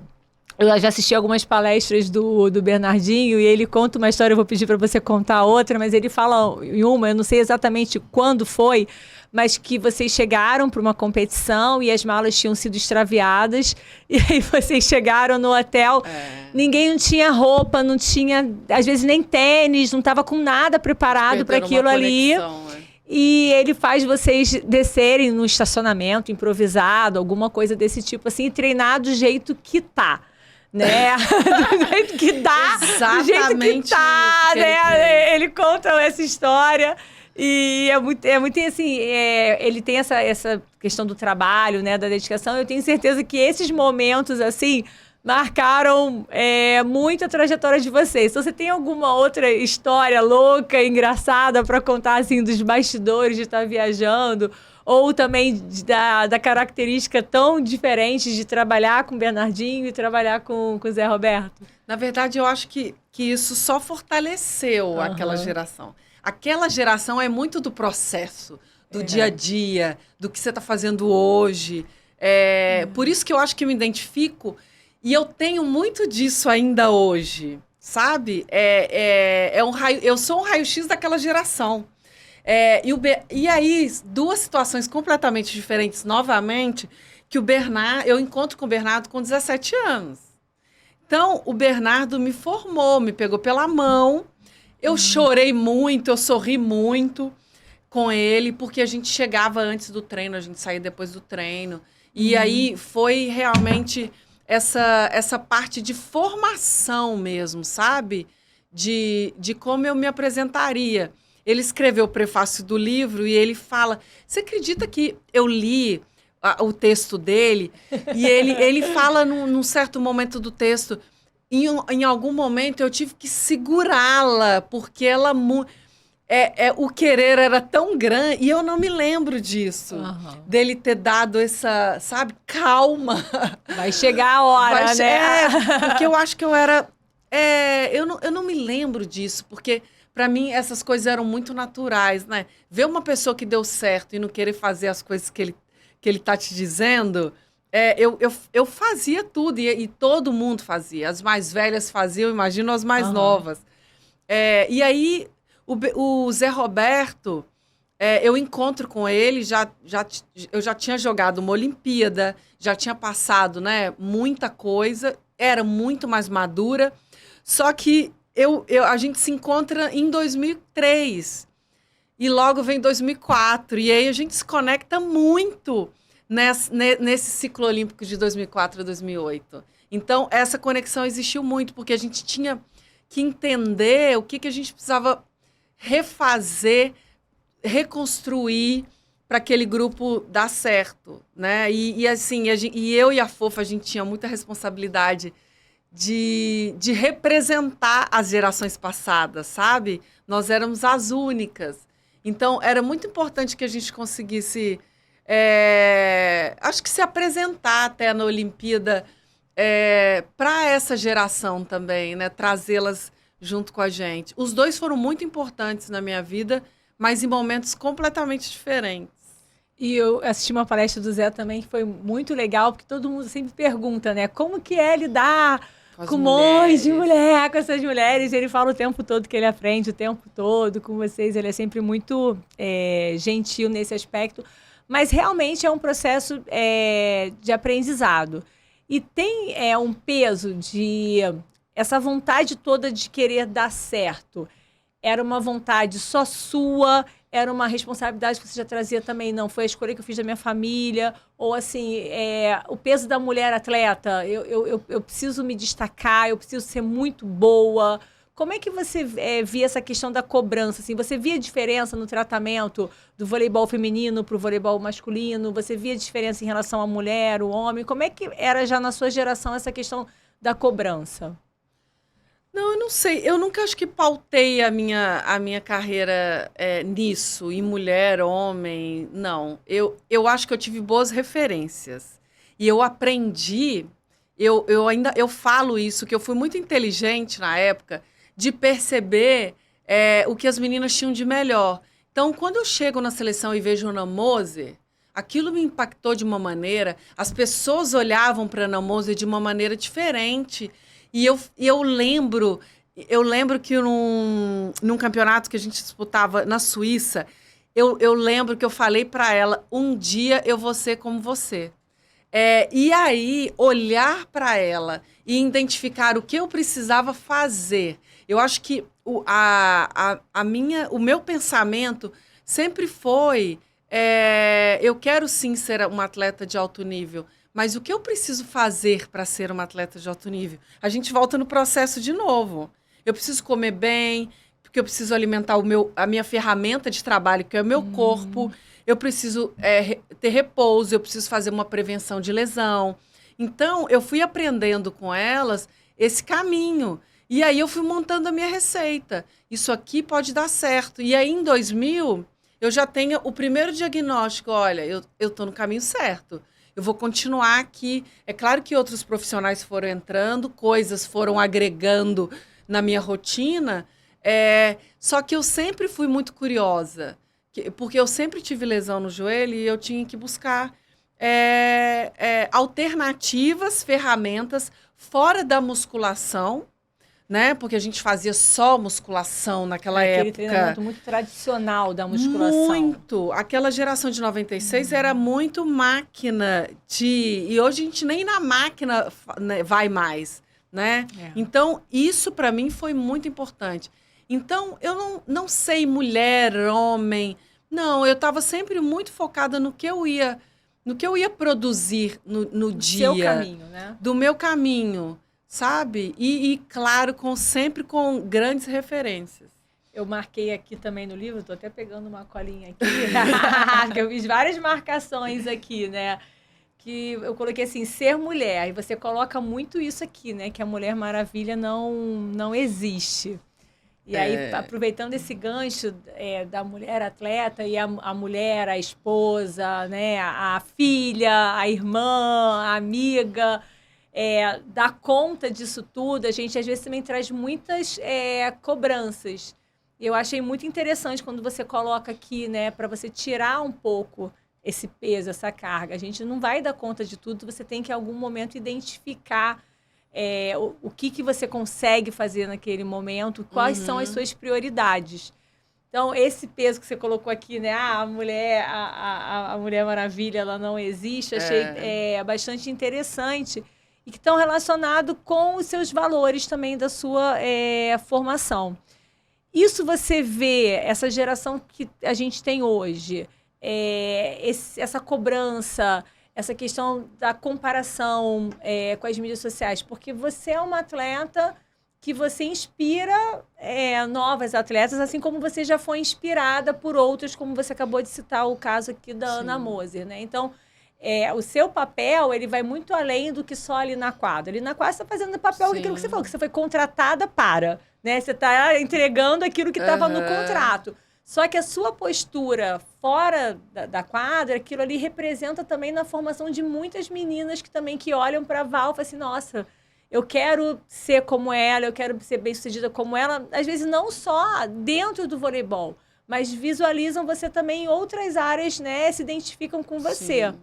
Eu já assisti algumas palestras do Bernardinho e ele conta uma história, eu vou pedir para você contar outra, mas ele fala em uma, eu não sei exatamente quando foi, mas que vocês chegaram para uma competição e as malas tinham sido extraviadas, e aí vocês chegaram no hotel, ninguém não tinha roupa, não tinha, às vezes, nem tênis, não estava com nada preparado para aquilo ali. E ele faz vocês descerem no estacionamento improvisado, alguma coisa desse tipo, assim, e treinar do jeito que tá. Né? Do jeito que dá, do jeito que tá, né? Ele conta essa história e é muito assim, ele tem essa questão do trabalho, né, da dedicação. Eu tenho certeza que esses momentos, assim, marcaram muito a trajetória de vocês. Então, você tem alguma outra história louca, engraçada para contar, assim, dos bastidores de estar viajando? Ou também da característica tão diferente de trabalhar com o Bernardinho e trabalhar com o Zé Roberto? Na verdade, eu acho que isso só fortaleceu aquela geração. Aquela geração é muito do processo, do dia a dia, do que você está fazendo hoje. Por isso que eu acho que eu me identifico e eu tenho muito disso ainda hoje, sabe? Eu sou um raio-x daquela geração. E aí, 2 situações completamente diferentes, novamente, que eu encontro com o Bernardo com 17 anos. Então, o Bernardo me formou, me pegou pela mão, eu chorei muito, eu sorri muito com ele, porque a gente chegava antes do treino, a gente saía depois do treino. E aí, foi realmente essa parte de formação mesmo, sabe? De como eu me apresentaria. Ele escreveu o prefácio do livro e ele fala... Você acredita que eu li o texto dele? E ele fala num certo momento do texto... Em algum momento eu tive que segurá-la, porque ela... o querer era tão grande, e eu não me lembro disso. Aham. Dele ter dado essa, sabe, calma. Vai chegar a hora, né? Porque eu acho que eu era... eu não me lembro disso, porque para mim essas coisas eram muito naturais, né? Ver uma pessoa que deu certo e não querer fazer as coisas que ele tá te dizendo, eu fazia tudo, e todo mundo fazia. As mais velhas faziam, imagino as mais Aham. novas. E aí, o Zé Roberto, eu encontro com ele, eu já tinha jogado uma Olimpíada, já tinha passado, né, muita coisa, era muito mais madura, só que a gente se encontra em 2003, e logo vem 2004, e aí a gente se conecta muito nesse ciclo olímpico de 2004 a 2008. Então, essa conexão existiu muito, porque a gente tinha que entender o que a gente precisava refazer, reconstruir para aquele grupo dar certo, né? E assim, eu e a Fofa, a gente tinha muita responsabilidade de representar as gerações passadas, sabe? Nós éramos as únicas. Então, era muito importante que a gente conseguisse, acho que se apresentar até na Olimpíada, para essa geração também, né? Trazê-las junto com a gente. Os dois foram muito importantes na minha vida, mas em momentos completamente diferentes. E eu assisti uma palestra do Zé também, que foi muito legal, porque todo mundo sempre pergunta, né? Como que é lidar com um monte de mulher, com essas mulheres? Ele fala o tempo todo que ele aprende, o tempo todo com vocês. Ele é sempre muito gentil nesse aspecto. Mas realmente é um processo de aprendizado. E tem um peso de... Essa vontade toda de querer dar certo. Era uma vontade só sua? Era uma responsabilidade que você já trazia também? Não, foi a escolha que eu fiz da minha família? Ou assim, o peso da mulher atleta? Eu preciso me destacar, eu preciso ser muito boa. Como é que você via essa questão da cobrança? Assim, você via diferença no tratamento do voleibol feminino para o voleibol masculino? Você via diferença em relação à mulher, o homem? Como é que era já na sua geração essa questão da cobrança? Não, eu não sei. Eu nunca acho que pautei a minha carreira nisso, em mulher, homem. Não. Eu acho que eu tive boas referências. E eu aprendi, eu falo isso, que eu fui muito inteligente na época de perceber o que as meninas tinham de melhor. Então, quando eu chego na seleção e vejo Ana Moser, aquilo me impactou de uma maneira, as pessoas olhavam para a Ana Moser de uma maneira diferente. E eu lembro que num campeonato que a gente disputava na Suíça, eu lembro que eu falei para ela, um dia eu vou ser como você. E aí, olhar para ela e identificar o que eu precisava fazer. Eu acho que o meu pensamento sempre foi, eu quero sim ser uma atleta de alto nível, mas o que eu preciso fazer para ser uma atleta de alto nível? A gente volta no processo de novo. Eu preciso comer bem, porque eu preciso alimentar a minha ferramenta de trabalho, que é o meu corpo. Eu preciso ter repouso, eu preciso fazer uma prevenção de lesão. Então, eu fui aprendendo com elas esse caminho. E aí, eu fui montando a minha receita. Isso aqui pode dar certo. E aí, em 2000, eu já tenho o primeiro diagnóstico. Olha, eu estou no caminho certo. Eu vou continuar aqui. É claro que outros profissionais foram entrando, coisas foram agregando na minha rotina, só que eu sempre fui muito curiosa, porque eu sempre tive lesão no joelho e eu tinha que buscar alternativas, ferramentas fora da musculação, né? Porque a gente fazia só musculação naquela época. Aquele treinamento muito tradicional da musculação. Muito. Aquela geração de 96 era muito máquina e hoje a gente nem na máquina, né, vai mais, né? Então, isso para mim foi muito importante. Então, eu não sei mulher, homem. Não, eu estava sempre muito focada no que eu ia produzir no dia. Do seu caminho, né? Do meu caminho. Sabe? E claro, sempre com grandes referências. Eu marquei aqui também no livro, estou até pegando uma colinha aqui, que eu fiz várias marcações aqui, né? Que eu coloquei assim, ser mulher. E você coloca muito isso aqui, né? Que a Mulher Maravilha não existe. E aí, aproveitando esse gancho da mulher atleta e a mulher, a esposa, né, a filha, a irmã, a amiga, dar conta disso tudo, a gente às vezes também traz muitas cobranças. Eu achei muito interessante quando você coloca aqui, né, para você tirar um pouco esse peso, essa carga. A gente não vai dar conta de tudo, você tem que em algum momento identificar o que você consegue fazer naquele momento, quais são as suas prioridades. Então, esse peso que você colocou aqui, né? A Mulher Maravilha, ela não existe, achei bastante interessante. E que estão relacionados com os seus valores também da sua formação. Isso você vê, essa geração que a gente tem hoje, essa cobrança, essa questão da comparação com as mídias sociais, porque você é uma atleta que você inspira novas atletas, assim como você já foi inspirada por outras, como você acabou de citar o caso aqui da Ana Moser, né? Então, o seu papel, ele vai muito além do que só ali na quadra. Ali na quadra você está fazendo o papel daquilo que você falou, que você foi contratada para, né? Você está entregando aquilo que estava no contrato. Só que a sua postura fora da quadra, aquilo ali representa também na formação de muitas meninas que olham para a Val e falam assim, nossa, eu quero ser como ela, eu quero ser bem-sucedida como ela. Às vezes não só dentro do voleibol, mas visualizam você também em outras áreas, né? Se identificam com você. Sim.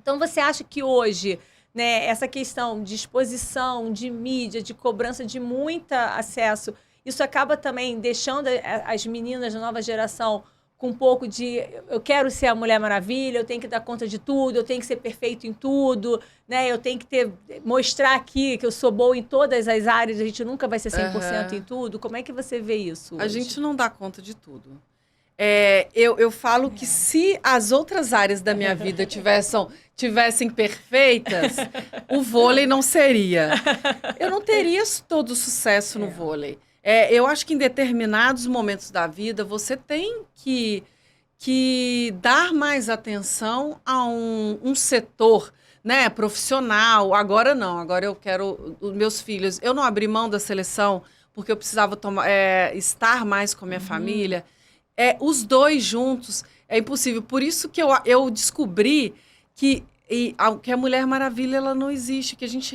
Então, você acha que hoje, né, essa questão de exposição, de mídia, de cobrança de muito acesso, isso acaba também deixando as meninas da nova geração com um pouco de eu quero ser a Mulher Maravilha, eu tenho que dar conta de tudo, eu tenho que ser perfeito em tudo, né? Eu tenho que mostrar aqui que eu sou boa em todas as áreas, a gente nunca vai ser 100% em tudo. Como é que você vê isso hoje? A gente não dá conta de tudo. Eu falo que se as outras áreas da minha vida tivessem perfeitas, o vôlei não seria. Eu não teria todo o sucesso no vôlei. Eu acho que em determinados momentos da vida você tem que dar mais atenção a um setor, né, profissional. Agora não, agora eu quero os meus filhos. Eu não abri mão da seleção porque eu precisava estar mais com a minha família. Os dois juntos é impossível. Por isso que eu descobri que a Mulher Maravilha ela não existe, que a gente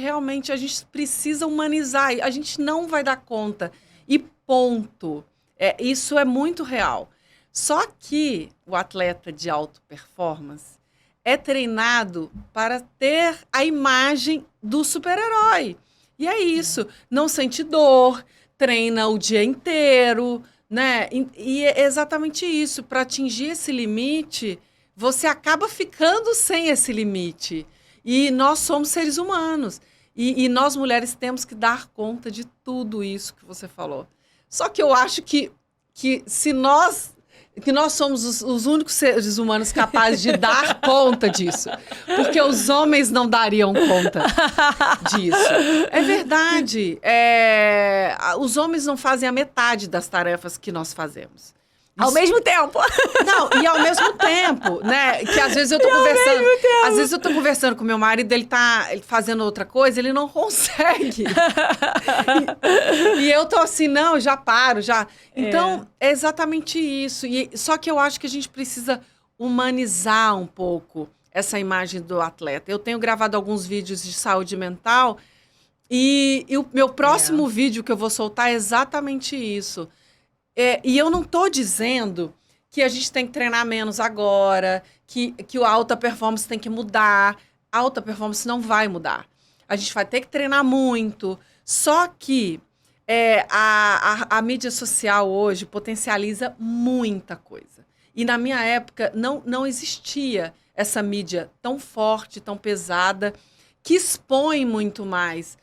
precisa humanizar. A gente não vai dar conta. E ponto. Isso é muito real. Só que o atleta de alta performance é treinado para ter a imagem do super-herói. E é isso. Não sente dor, treina o dia inteiro, né? E é exatamente isso. Para atingir esse limite, você acaba ficando sem esse limite. E nós somos seres humanos. E nós, mulheres, temos que dar conta de tudo isso que você falou. Só que eu acho que nós somos os únicos seres humanos capazes de dar conta disso. Porque os homens não dariam conta disso. É verdade. Os homens não fazem a metade das tarefas que nós fazemos. Ao mesmo tempo. Não, e ao mesmo tempo, né? Que às vezes eu tô conversando. Às vezes eu tô conversando com meu marido, ele tá fazendo outra coisa, ele não consegue. E eu tô assim, não, já paro, já. Então, é exatamente isso. Só que eu acho que a gente precisa humanizar um pouco essa imagem do atleta. Eu tenho gravado alguns vídeos de saúde mental e o meu próximo vídeo que eu vou soltar é exatamente isso. E eu não estou dizendo que a gente tem que treinar menos agora, que a alta performance tem que mudar. A alta performance não vai mudar. A gente vai ter que treinar muito. Só que a mídia social hoje potencializa muita coisa. E na minha época não existia essa mídia tão forte, tão pesada, que expõe muito mais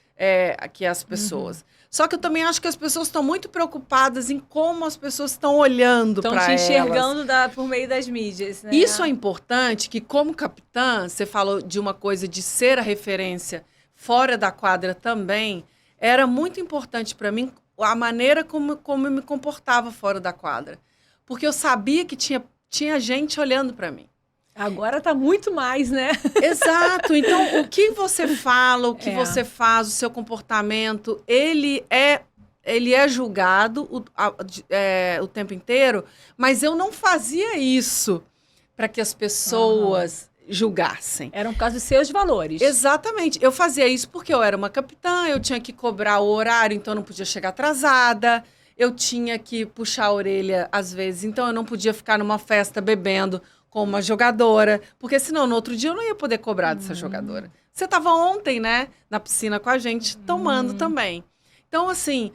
que as pessoas. Só que eu também acho que as pessoas estão muito preocupadas em como as pessoas estão olhando para elas. Estão te enxergando por meio das mídias, né? Isso é importante, que como capitã, você falou de uma coisa de ser a referência fora da quadra também, era muito importante para mim a maneira como eu me comportava fora da quadra. Porque eu sabia que tinha gente olhando para mim. Agora tá muito mais, né? Exato. Então, o que você fala, o que você faz, o seu comportamento, ele é ele é julgado o tempo inteiro, mas eu não fazia isso para que as pessoas julgassem. Era por causa dos seus valores. Exatamente. Eu fazia isso porque eu era uma capitã, eu tinha que cobrar o horário, então eu não podia chegar atrasada, eu tinha que puxar a orelha às vezes, então eu não podia ficar numa festa bebendo com uma jogadora, porque senão no outro dia eu não ia poder cobrar dessa jogadora. Você estava ontem, né, na piscina com a gente, tomando também. Então, assim,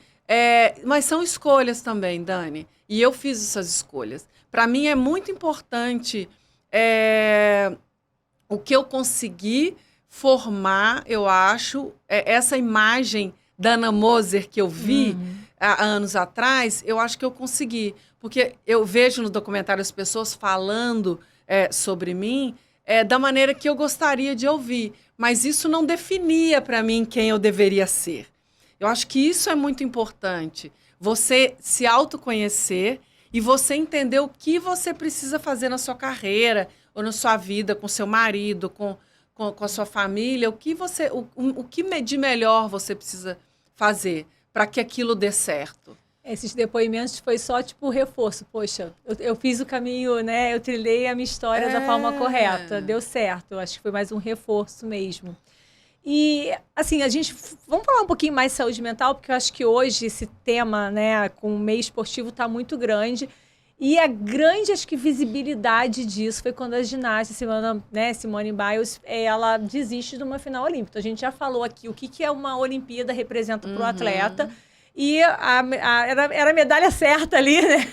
mas são escolhas também, Dani, e eu fiz essas escolhas. Para mim é muito importante o que eu consegui formar, eu acho, essa imagem da Ana Moser que eu vi há anos atrás, eu acho que eu consegui. Porque eu vejo no documentário as pessoas falando sobre mim da maneira que eu gostaria de ouvir. Mas isso não definia para mim quem eu deveria ser. Eu acho que isso é muito importante. Você se autoconhecer e você entender o que você precisa fazer na sua carreira ou na sua vida, com seu marido, com a sua família, o que de melhor você precisa fazer para que aquilo dê certo. Esses depoimentos foi só, tipo, reforço. Poxa, eu fiz o caminho, né? Eu trilhei a minha história da forma correta. Deu certo. Eu acho que foi mais um reforço mesmo. E, assim, vamos falar um pouquinho mais de saúde mental, porque eu acho que hoje esse tema, né, com o meio esportivo está muito grande. E a grande, acho que, visibilidade disso foi quando a ginasta Simone Biles, ela desiste de uma final olímpica. Então, a gente já falou aqui o que é uma Olimpíada representa para o atleta. E era a medalha certa ali, né?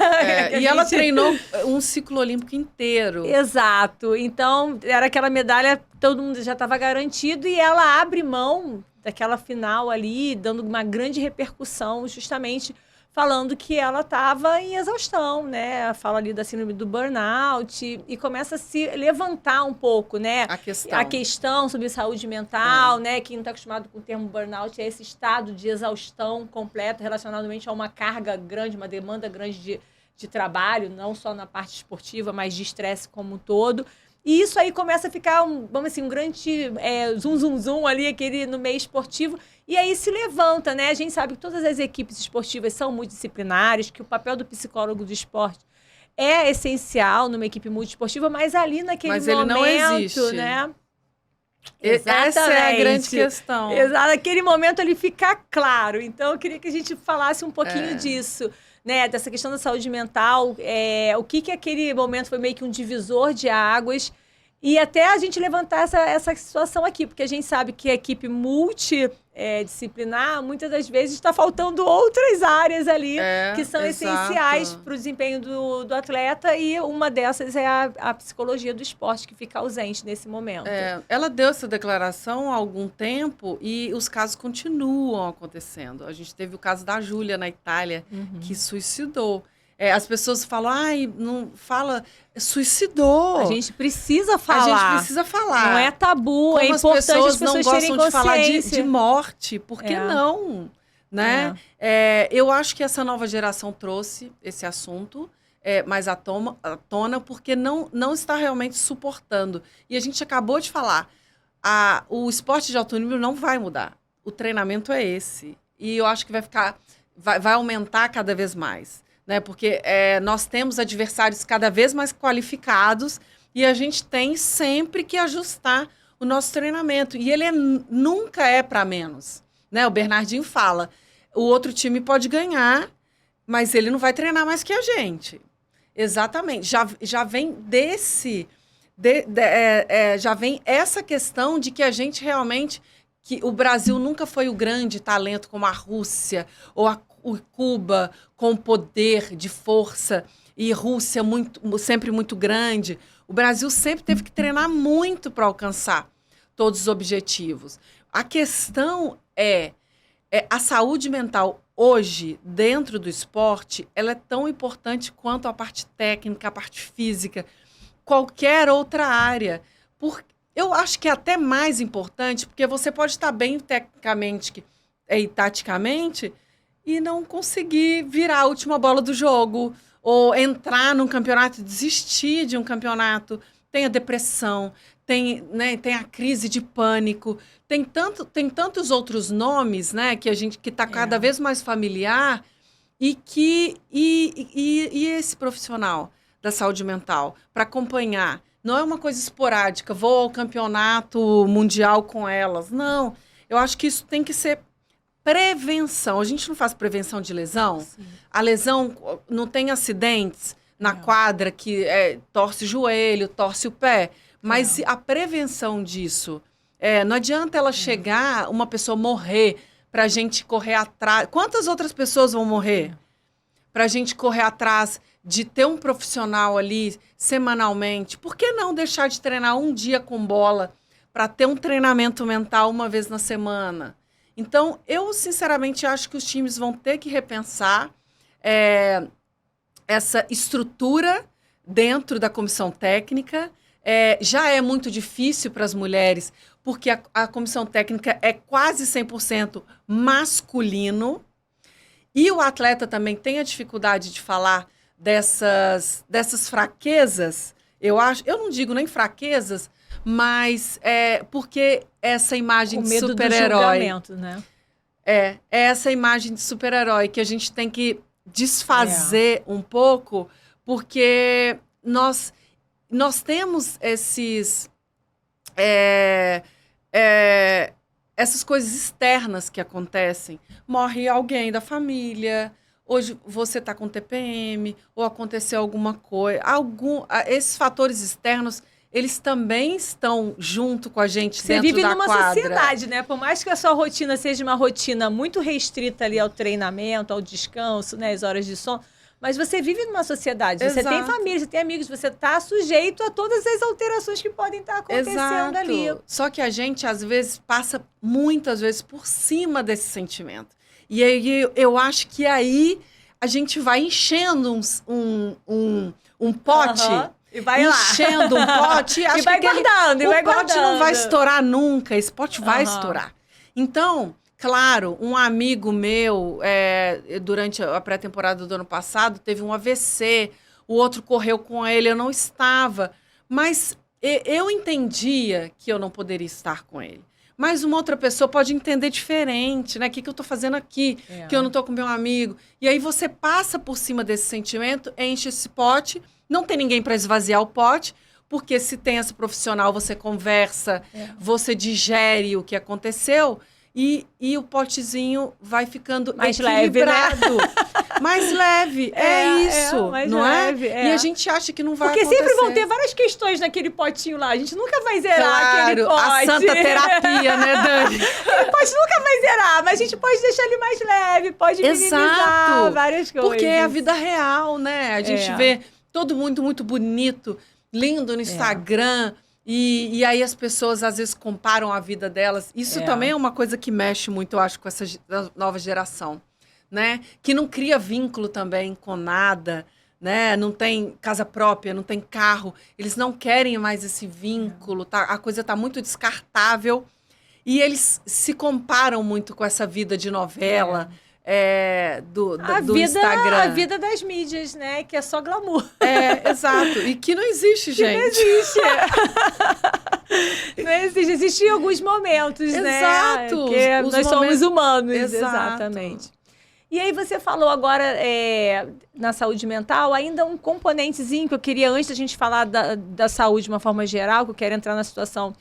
E ela treinou um ciclo olímpico inteiro. Exato. Então, era aquela medalha, todo mundo já estava garantido, e ela abre mão daquela final ali, dando uma grande repercussão, justamente falando que ela estava em exaustão, né? Fala ali da síndrome do burnout e começa a se levantar um pouco, né? A questão sobre saúde mental, né? Quem não está acostumado com o termo burnout é esse estado de exaustão completa relacionadamente a uma carga grande, uma demanda grande de trabalho, não só na parte esportiva, mas de estresse como um todo. E isso aí começa a ficar, um grande zum ali, aquele no meio esportivo. E aí se levanta, né? A gente sabe que todas as equipes esportivas são multidisciplinares, que o papel do psicólogo do esporte é essencial numa equipe multiesportiva, mas ali naquele momento, ele não existe, né? Essa é a grande questão. Exato, naquele momento ele fica claro. Então, eu queria que a gente falasse um pouquinho disso, né? Dessa questão da saúde mental, o que aquele momento foi meio que um divisor de águas. E até a gente levantar essa situação aqui, porque a gente sabe que a equipe multidisciplinar, muitas das vezes, está faltando outras áreas ali que são essenciais para o desempenho do atleta, e uma dessas é a psicologia do esporte, que fica ausente nesse momento. Ela deu essa declaração há algum tempo e os casos continuam acontecendo. A gente teve o caso da Júlia, na Itália, que suicidou. As pessoas falam, não fala, suicidou. A gente precisa falar. Não é tabu, como é importante as pessoas não gostam de falar de morte, por que não? Né? Eu acho que essa nova geração trouxe esse assunto mais à tona, porque não está realmente suportando. E a gente acabou de falar, o esporte de alto nível não vai mudar. O treinamento é esse. E eu acho que vai aumentar cada vez mais. Né? Porque nós temos adversários cada vez mais qualificados e a gente tem sempre que ajustar o nosso treinamento. E ele nunca é para menos. Né? O Bernardinho fala, o outro time pode ganhar, mas ele não vai treinar mais que a gente. Exatamente. Já vem já vem essa questão de que a gente realmente... que o Brasil nunca foi o grande talento como a Rússia ou o Cuba, com poder de força, e Rússia sempre muito grande. O Brasil sempre teve que treinar muito para alcançar todos os objetivos. A questão a saúde mental hoje, dentro do esporte, ela é tão importante quanto a parte técnica, a parte física, qualquer outra área. Eu acho que é até mais importante, porque você pode estar bem tecnicamente e taticamente e não conseguir virar a última bola do jogo, ou entrar num campeonato e desistir de um campeonato. Tem a depressão, tem a crise de pânico, tem tantos outros nomes, né, que a gente que está cada vez mais familiar e esse profissional da saúde mental para acompanhar. Não é uma coisa esporádica, vou ao campeonato mundial com elas. Não, eu acho que isso tem que ser prevenção. A gente não faz prevenção de lesão. Sim. A lesão não tem acidentes na quadra que torce o joelho, torce o pé. Mas a prevenção disso, não adianta ela chegar, uma pessoa morrer para a gente correr atrás. Quantas outras pessoas vão morrer? Para a gente correr atrás de ter um profissional ali semanalmente. Por que não deixar de treinar um dia com bola para ter um treinamento mental uma vez na semana? Então, eu sinceramente acho que os times vão ter que repensar essa estrutura dentro da comissão técnica. Já é muito difícil para as mulheres, porque a comissão técnica é quase 100% masculino. E o atleta também tem a dificuldade de falar dessas fraquezas. Eu não digo nem fraquezas, mas porque essa imagem de super-herói. Né? É essa imagem de super-herói que a gente tem que desfazer um pouco, porque nós temos essas coisas externas que acontecem. Morre alguém da família, hoje você está com TPM, ou aconteceu alguma coisa. Esses fatores externos, eles também estão junto com a gente dentro da quadra. Você vive numa sociedade, né? Por mais que a sua rotina seja uma rotina muito restrita ali ao treinamento, ao descanso, né? As horas de sono, mas você vive numa sociedade, você tem família, você tem amigos, você está sujeito a todas as alterações que podem estar acontecendo ali. Só que a gente, às vezes, passa muitas vezes por cima desse sentimento. E aí, eu acho que aí a gente vai enchendo um pote... E vai enchendo um pote e vai guardando, o pote não vai estourar nunca, esse pote vai estourar. Então, claro, um amigo meu, durante a pré-temporada do ano passado, teve um AVC, o outro correu com ele, eu não estava. Mas eu entendia que eu não poderia estar com ele. Mas uma outra pessoa pode entender diferente, né? O que eu estou fazendo aqui? Que eu não estou com meu amigo. E aí você passa por cima desse sentimento, enche esse pote, não tem ninguém para esvaziar o pote, porque se tem essa profissional, você conversa, você digere o que aconteceu e o potezinho vai ficando mais equilibrado. Leve, né? Mais leve, isso, mais não leve, E a gente acha que não vai porque acontecer. Porque sempre vão ter várias questões naquele potinho lá. A gente nunca vai zerar aquele pote. A santa terapia, né, Dani? Aquele pote nunca vai zerar, mas a gente pode deixar ele mais leve, pode minimizar várias coisas. Porque é a vida real, né? A gente vê todo mundo muito bonito, lindo no Instagram, e aí as pessoas às vezes comparam a vida delas. Isso também é uma coisa que mexe muito, eu acho, com essa nova geração, né? Que não cria vínculo também com nada, né? Não tem casa própria, não tem carro. Eles não querem mais esse vínculo, a coisa está muito descartável. E eles se comparam muito com essa vida de novela, do Instagram. A vida das mídias, né? Que é só glamour. Exato. E que não existe, gente. Não existe. Não existe. Existem alguns momentos, né? Exato. Porque nós somos humanos. Exato. Exatamente. E aí você falou agora na saúde mental, ainda um componentezinho que eu queria, antes da gente falar da saúde de uma forma geral, que eu quero entrar na situação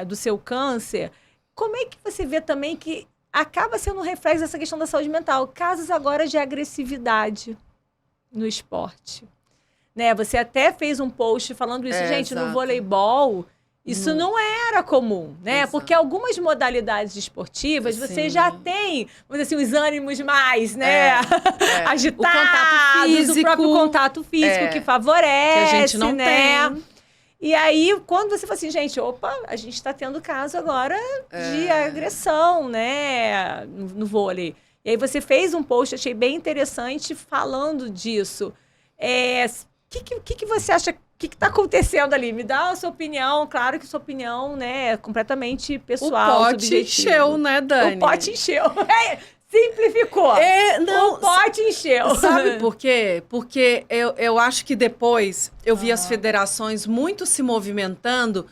do seu câncer. Como é que você vê também que acaba sendo um reflexo dessa questão da saúde mental? Casos agora de agressividade no esporte. Né? Você até fez um post falando isso. Gente, no voleibol, isso não era comum, né? Exato. Porque algumas modalidades esportivas, você já tem, vamos dizer assim, os ânimos mais, né? Agitados, o contato físico, o próprio contato físico que favorece, que a gente não tem. E aí, quando você fala assim, gente, a gente está tendo caso agora de agressão, né, no vôlei. E aí você fez um post, achei bem interessante, falando disso. Que você acha, o que está acontecendo ali? Me dá a sua opinião, claro que sua opinião, né, é completamente pessoal, subjetiva. O pote encheu, né, Dani? O pote encheu. Simplificou. Não, o pote encheu. Sabe por quê? Porque eu acho que depois eu vi as federações muito se movimentando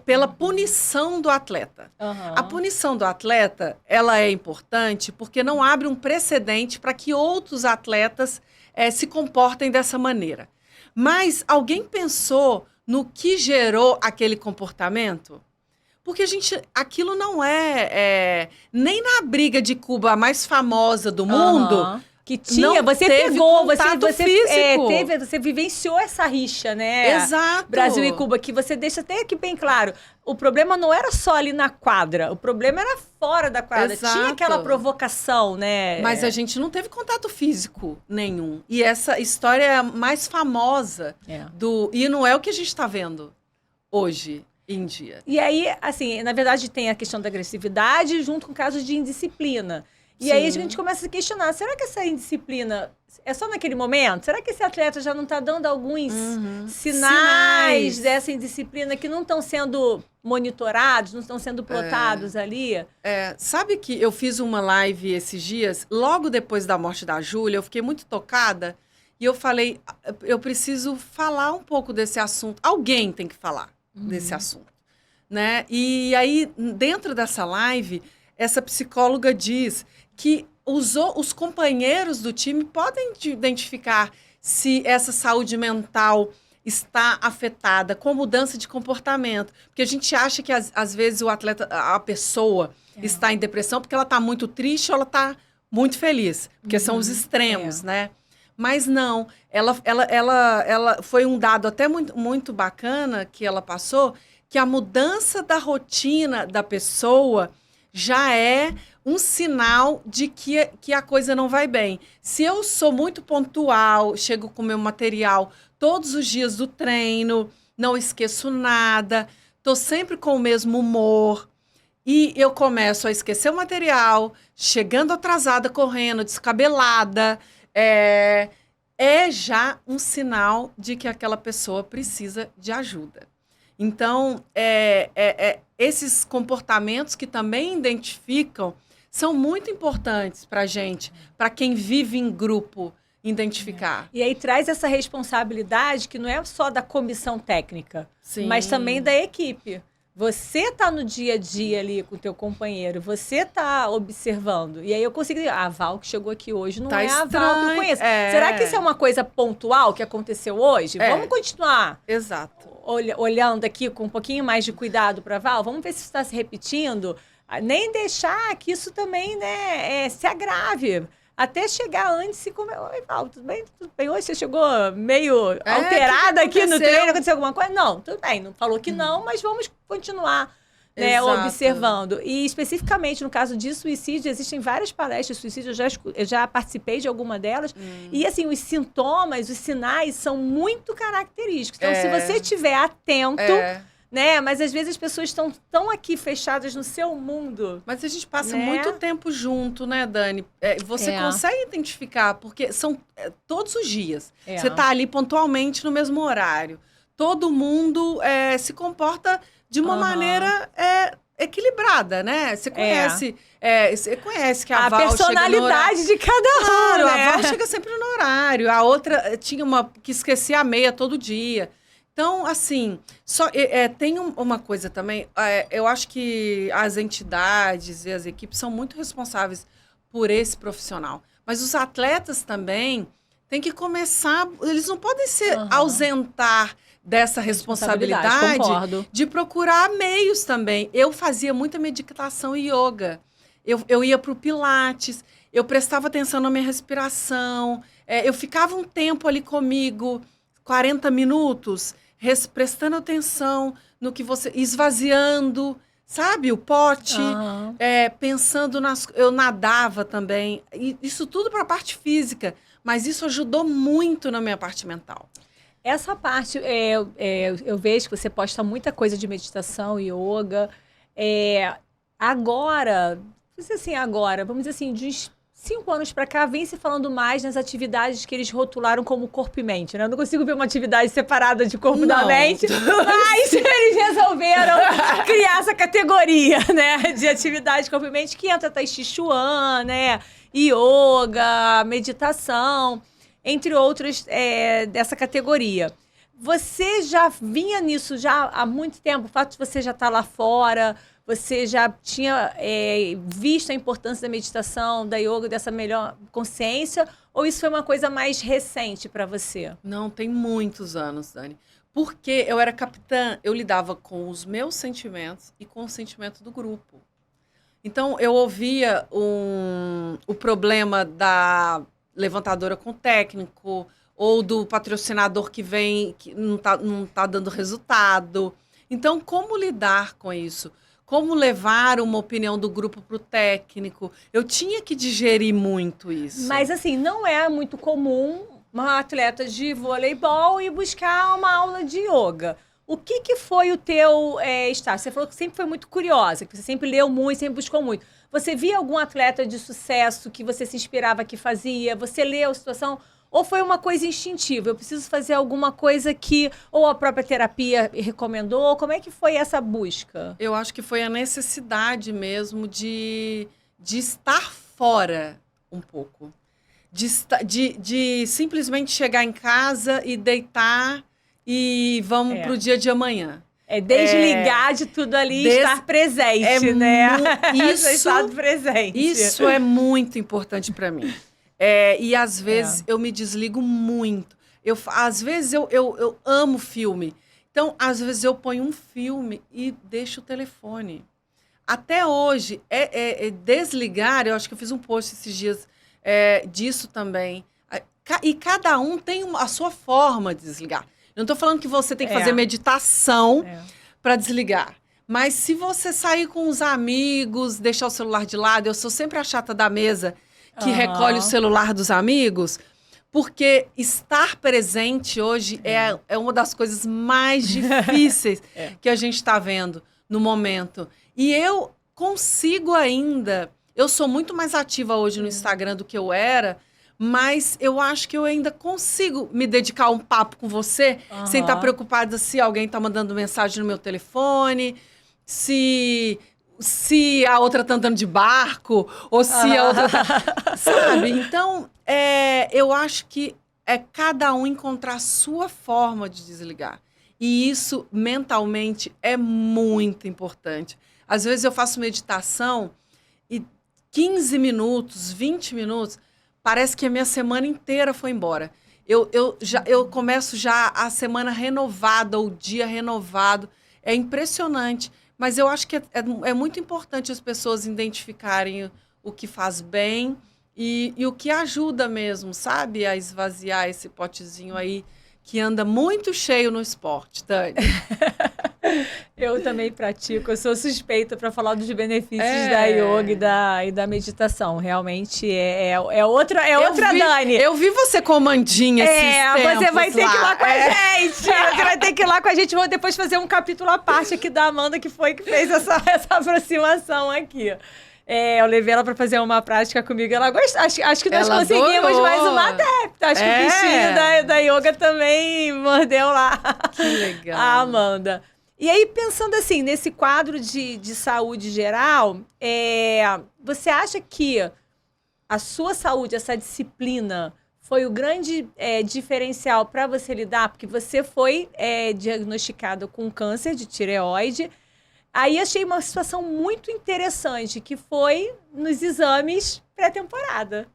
pela punição do atleta. A punição do atleta, ela é importante porque não abre um precedente para que outros atletas se comportem dessa maneira. Mas alguém pensou no que gerou aquele comportamento? Porque aquilo não nem na briga de Cuba, a mais famosa do mundo, que tinha, você teve pegou, contato você físico. você vivenciou essa rixa, né? Exato. Brasil e Cuba, que você deixa até aqui bem claro. O problema não era só ali na quadra, o problema era fora da quadra. Exato. Tinha aquela provocação, né? Mas a gente não teve contato físico nenhum. E essa história é a mais famosa e não é o que a gente está vendo hoje em dia. E aí, assim, na verdade tem a questão da agressividade junto com casos de indisciplina. E Sim. aí a gente começa a se questionar, será que essa indisciplina é só naquele momento? Será que esse atleta já não está dando alguns sinais dessa indisciplina que não estão sendo monitorados, não estão sendo plotados ali? Sabe que eu fiz uma live esses dias, logo depois da morte da Júlia, eu fiquei muito tocada e eu falei, eu preciso falar um pouco desse assunto. Alguém tem que falar desse assunto, né? E aí, dentro dessa live, essa psicóloga diz que os companheiros do time podem identificar se essa saúde mental está afetada com mudança de comportamento. Porque a gente acha que, às vezes, a pessoa está em depressão porque ela está muito triste ou ela está muito feliz. Porque são os extremos, né? Mas não, ela foi um dado até muito, muito bacana que ela passou, que a mudança da rotina da pessoa já é um sinal de que a coisa não vai bem. Se eu sou muito pontual, chego com o meu material todos os dias do treino, não esqueço nada, estou sempre com o mesmo humor, e eu começo a esquecer o material, chegando atrasada, correndo, descabelada, é já um sinal de que aquela pessoa precisa de ajuda. Então, esses comportamentos que também identificam são muito importantes para a gente, para quem vive em grupo, identificar. E aí traz essa responsabilidade que não é só da comissão técnica, Sim. mas também da equipe. Você está no dia a dia ali com o teu companheiro, você está observando. E aí eu consegui... A Val que chegou aqui hoje não é a Val que eu conheço. Será que isso é uma coisa pontual que aconteceu hoje? Vamos continuar. Exato. Olhando aqui com um pouquinho mais de cuidado para a Val. Vamos ver se isso está se repetindo. Nem deixar que isso também, né, se agrave. Até chegar antes e comer. Oi, Val, tudo bem? Tudo bem? Hoje você chegou meio alterada aqui no treino, aconteceu alguma coisa? Não, tudo bem. Não falou que não, mas vamos continuar, né, observando. E especificamente no caso de suicídio, existem várias palestras de suicídio, eu já participei de alguma delas. E assim, os sintomas, os sinais são muito característicos. Então, se você estiver atento. Né? Mas às vezes as pessoas estão tão aqui fechadas no seu mundo. Mas a gente passa muito tempo junto, né, Dani? Você consegue identificar, porque são todos os dias. Você está ali pontualmente no mesmo horário. Todo mundo se comporta de uma maneira equilibrada, né? Você conhece, você conhece que a Val personalidade de cada um, claro, né? A Val chega sempre no horário. A outra tinha uma que esquecia a meia todo dia. Então, assim, tem uma coisa também, eu acho que as entidades e as equipes são muito responsáveis por esse profissional. Mas os atletas também têm que começar, eles não podem se ausentar dessa responsabilidade de procurar meios também. Eu fazia muita meditação e yoga. Eu ia para o Pilates, eu prestava atenção na minha respiração, eu ficava um tempo ali comigo, 40 minutos, prestando atenção no que você... esvaziando, sabe, o pote, pensando eu nadava também. Isso tudo para a parte física, mas isso ajudou muito na minha parte mental. Essa parte, eu vejo que você posta muita coisa de meditação, yoga. Agora, vamos dizer assim, de uns 5 anos para cá, vem se falando mais nas atividades que eles rotularam como corpo e mente, né? Eu não consigo ver uma atividade separada de corpo e da mente, mas eles resolveram criar essa categoria, né? De atividade corpo e mente, que entra Tai Chi Chuan, né? Yoga, meditação, entre outras dessa categoria. Você já vinha nisso já há muito tempo? O fato de você já estar lá fora, você já tinha visto a importância da meditação, da yoga, dessa melhor consciência? Ou isso foi uma coisa mais recente para você? Não, tem muitos anos, Dani. Porque eu era capitã, eu lidava com os meus sentimentos e com o sentimento do grupo. Então, eu ouvia o problema da levantadora com o técnico, ou do patrocinador que vem, que não tá dando resultado. Então, como lidar com isso? Como levar uma opinião do grupo para o técnico? Eu tinha que digerir muito isso. Mas, assim, não é muito comum uma atleta de voleibol e buscar uma aula de yoga. O que foi o teu estágio? Você falou que sempre foi muito curiosa, que você sempre leu muito, sempre buscou muito. Você via algum atleta de sucesso que você se inspirava, que fazia? Você leu a situação? Ou foi uma coisa instintiva? Eu preciso fazer alguma coisa que ou a própria terapia recomendou? Como é que foi essa busca? Eu acho que foi a necessidade mesmo de estar fora um pouco. De simplesmente chegar em casa e deitar e vamos pro dia de amanhã. Desligar de tudo ali e estar presente, né? Estado presente. Isso é muito importante para mim. E às vezes eu me desligo muito. Às vezes eu amo filme. Então, às vezes eu ponho um filme e deixo o telefone. Até hoje, desligar, eu acho que eu fiz um post esses dias disso também. E cada um tem a sua forma de desligar. Eu não estou falando que você tem que fazer meditação para desligar. Mas se você sair com os amigos, deixar o celular de lado, eu sou sempre a chata da mesa que recolhe o celular dos amigos, porque estar presente hoje é uma das coisas mais difíceis que a gente está vendo no momento. E eu consigo ainda... Eu sou muito mais ativa hoje no Instagram do que eu era, mas eu acho que eu ainda consigo me dedicar a um papo com você sem estar preocupada se alguém está mandando mensagem no meu telefone, se a outra tá andando de barco, ou se a outra tá... Sabe? Então, eu acho que é cada um encontrar a sua forma de desligar. E isso, mentalmente, é muito importante. Às vezes eu faço meditação e 15 minutos, 20 minutos, parece que a minha semana inteira foi embora. Eu começo já a semana renovada, o dia renovado. É impressionante. Mas eu acho que é muito importante as pessoas identificarem o que faz bem e o que ajuda mesmo, sabe? A esvaziar esse potezinho aí que anda muito cheio no esporte, Tânia. Eu também pratico, eu sou suspeita para falar dos benefícios da yoga e da meditação. Realmente é outra Dani. Eu vi você com a Mandinha esses tempos você vai ter que ir lá com a gente. Você vai ter que ir lá com a gente. Vou depois fazer um capítulo à parte aqui da Amanda, que fez essa aproximação aqui. Eu levei ela para fazer uma prática comigo. Ela gostou. Acho que nós conseguimos adorou. Mais uma adepta. Acho que o bichinho da yoga também mordeu lá. Que legal. A Amanda. E aí, pensando assim, nesse quadro de saúde geral, você acha que a sua saúde, essa disciplina, foi o grande diferencial para você lidar? Porque você foi diagnosticado com câncer de tireoide. Aí achei uma situação muito interessante, que foi nos exames pré-temporada.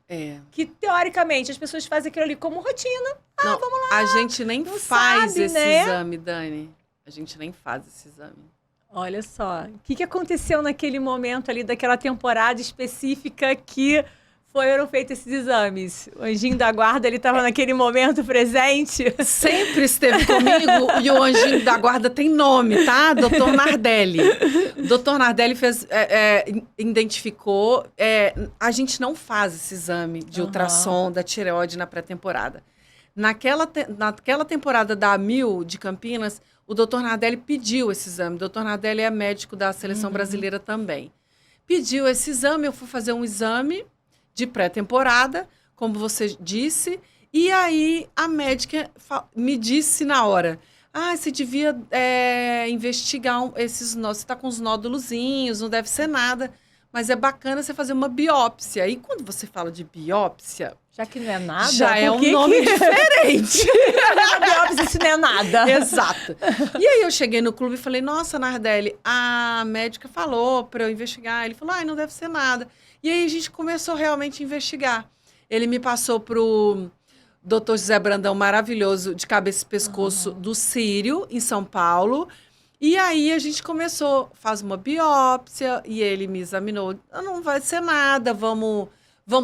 Que, teoricamente, as pessoas fazem aquilo ali como rotina. Não, vamos lá. A gente nem faz esse exame, Dani. A gente nem faz esse exame. Olha só. O que aconteceu naquele momento ali, daquela temporada específica que foram feitos esses exames? O anjinho da guarda, ele estava naquele momento presente? Sempre esteve comigo e o anjinho da guarda tem nome, tá? Dr. Nardelli. Dr. Nardelli identificou. A gente não faz esse exame de ultrassom da tireoide na pré-temporada. Naquela temporada da 1000 de Campinas, o Dr. Nardelli pediu esse exame. O Dr. Nardelli é médico da seleção brasileira também. Pediu esse exame, eu fui fazer um exame de pré-temporada, como você disse. E aí a médica me disse na hora, você devia investigar esses nódulos, você está com os nódulozinhos, não deve ser nada, mas é bacana você fazer uma biópsia. E quando você fala de biópsia... Já que não é nada, já é um nome diferente. Biópsia, isso não é nada. Exato. E aí eu cheguei no clube e falei, nossa, Nardelli, a médica falou para eu investigar. Ele falou, não deve ser nada. E aí a gente começou realmente a investigar. Ele me passou pro Dr. José Brandão, maravilhoso, de cabeça e pescoço, do Sírio, em São Paulo. E aí a gente começou, faz uma biópsia, e ele me examinou. Não vai ser nada, vamos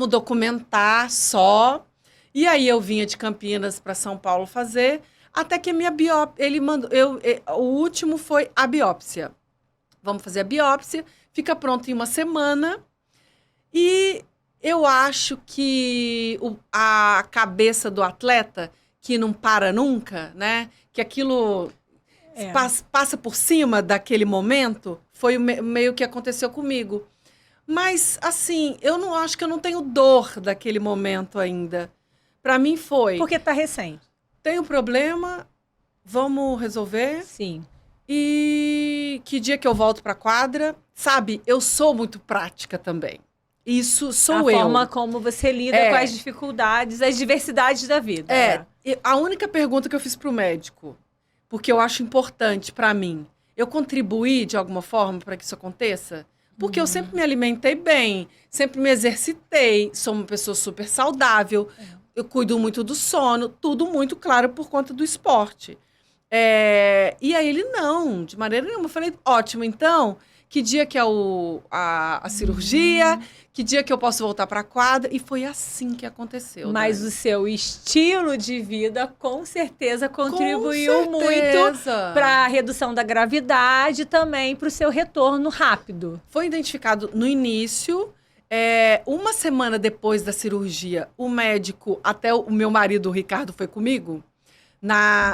documentar só. E aí eu vinha de Campinas para São Paulo fazer, até que a minha biópsia, ele mandou, o último foi a biópsia. Vamos fazer a biópsia, fica pronto em uma semana. E eu acho que a cabeça do atleta, que não para nunca, né? Que aquilo passa por cima daquele momento, foi meio que aconteceu comigo. Mas, assim, eu não acho que eu não tenho dor daquele momento ainda. Para mim foi... Porque tá recente. Tem um problema, vamos resolver. Sim. E que dia que eu volto pra quadra? Sabe, eu sou muito prática também. Isso sou eu. A forma como você lida com as dificuldades, as diversidades da vida. A única pergunta que eu fiz pro médico, porque eu acho importante pra mim, eu contribuí de alguma forma para que isso aconteça? Porque eu sempre me alimentei bem, sempre me exercitei, sou uma pessoa super saudável, eu cuido muito do sono, tudo muito claro por conta do esporte. E aí ele, não, de maneira nenhuma. Eu falei, ótimo, então, que dia que é a cirurgia, que dia que eu posso voltar para a quadra? E foi assim que aconteceu. Mas o seu estilo de vida, com certeza, contribuiu muito para a redução da gravidade e também para o seu retorno rápido. Foi identificado no início, uma semana depois da cirurgia, o médico, até o meu marido, o Ricardo, foi comigo,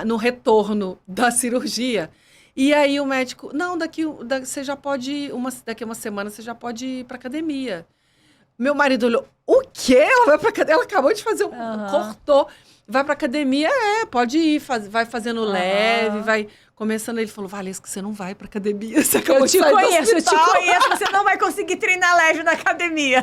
no retorno da cirurgia. E aí o médico, não, você já pode, daqui a uma semana você já pode ir para academia. Meu marido olhou, o quê? Ela vai para academia? Ela acabou de fazer, cortou, vai para academia? Pode ir, vai fazendo leve, vai começando. Ele falou, Valesca, você não vai para academia, você acabou de sair do hospital. Eu te conheço, você não vai conseguir treinar leve na academia.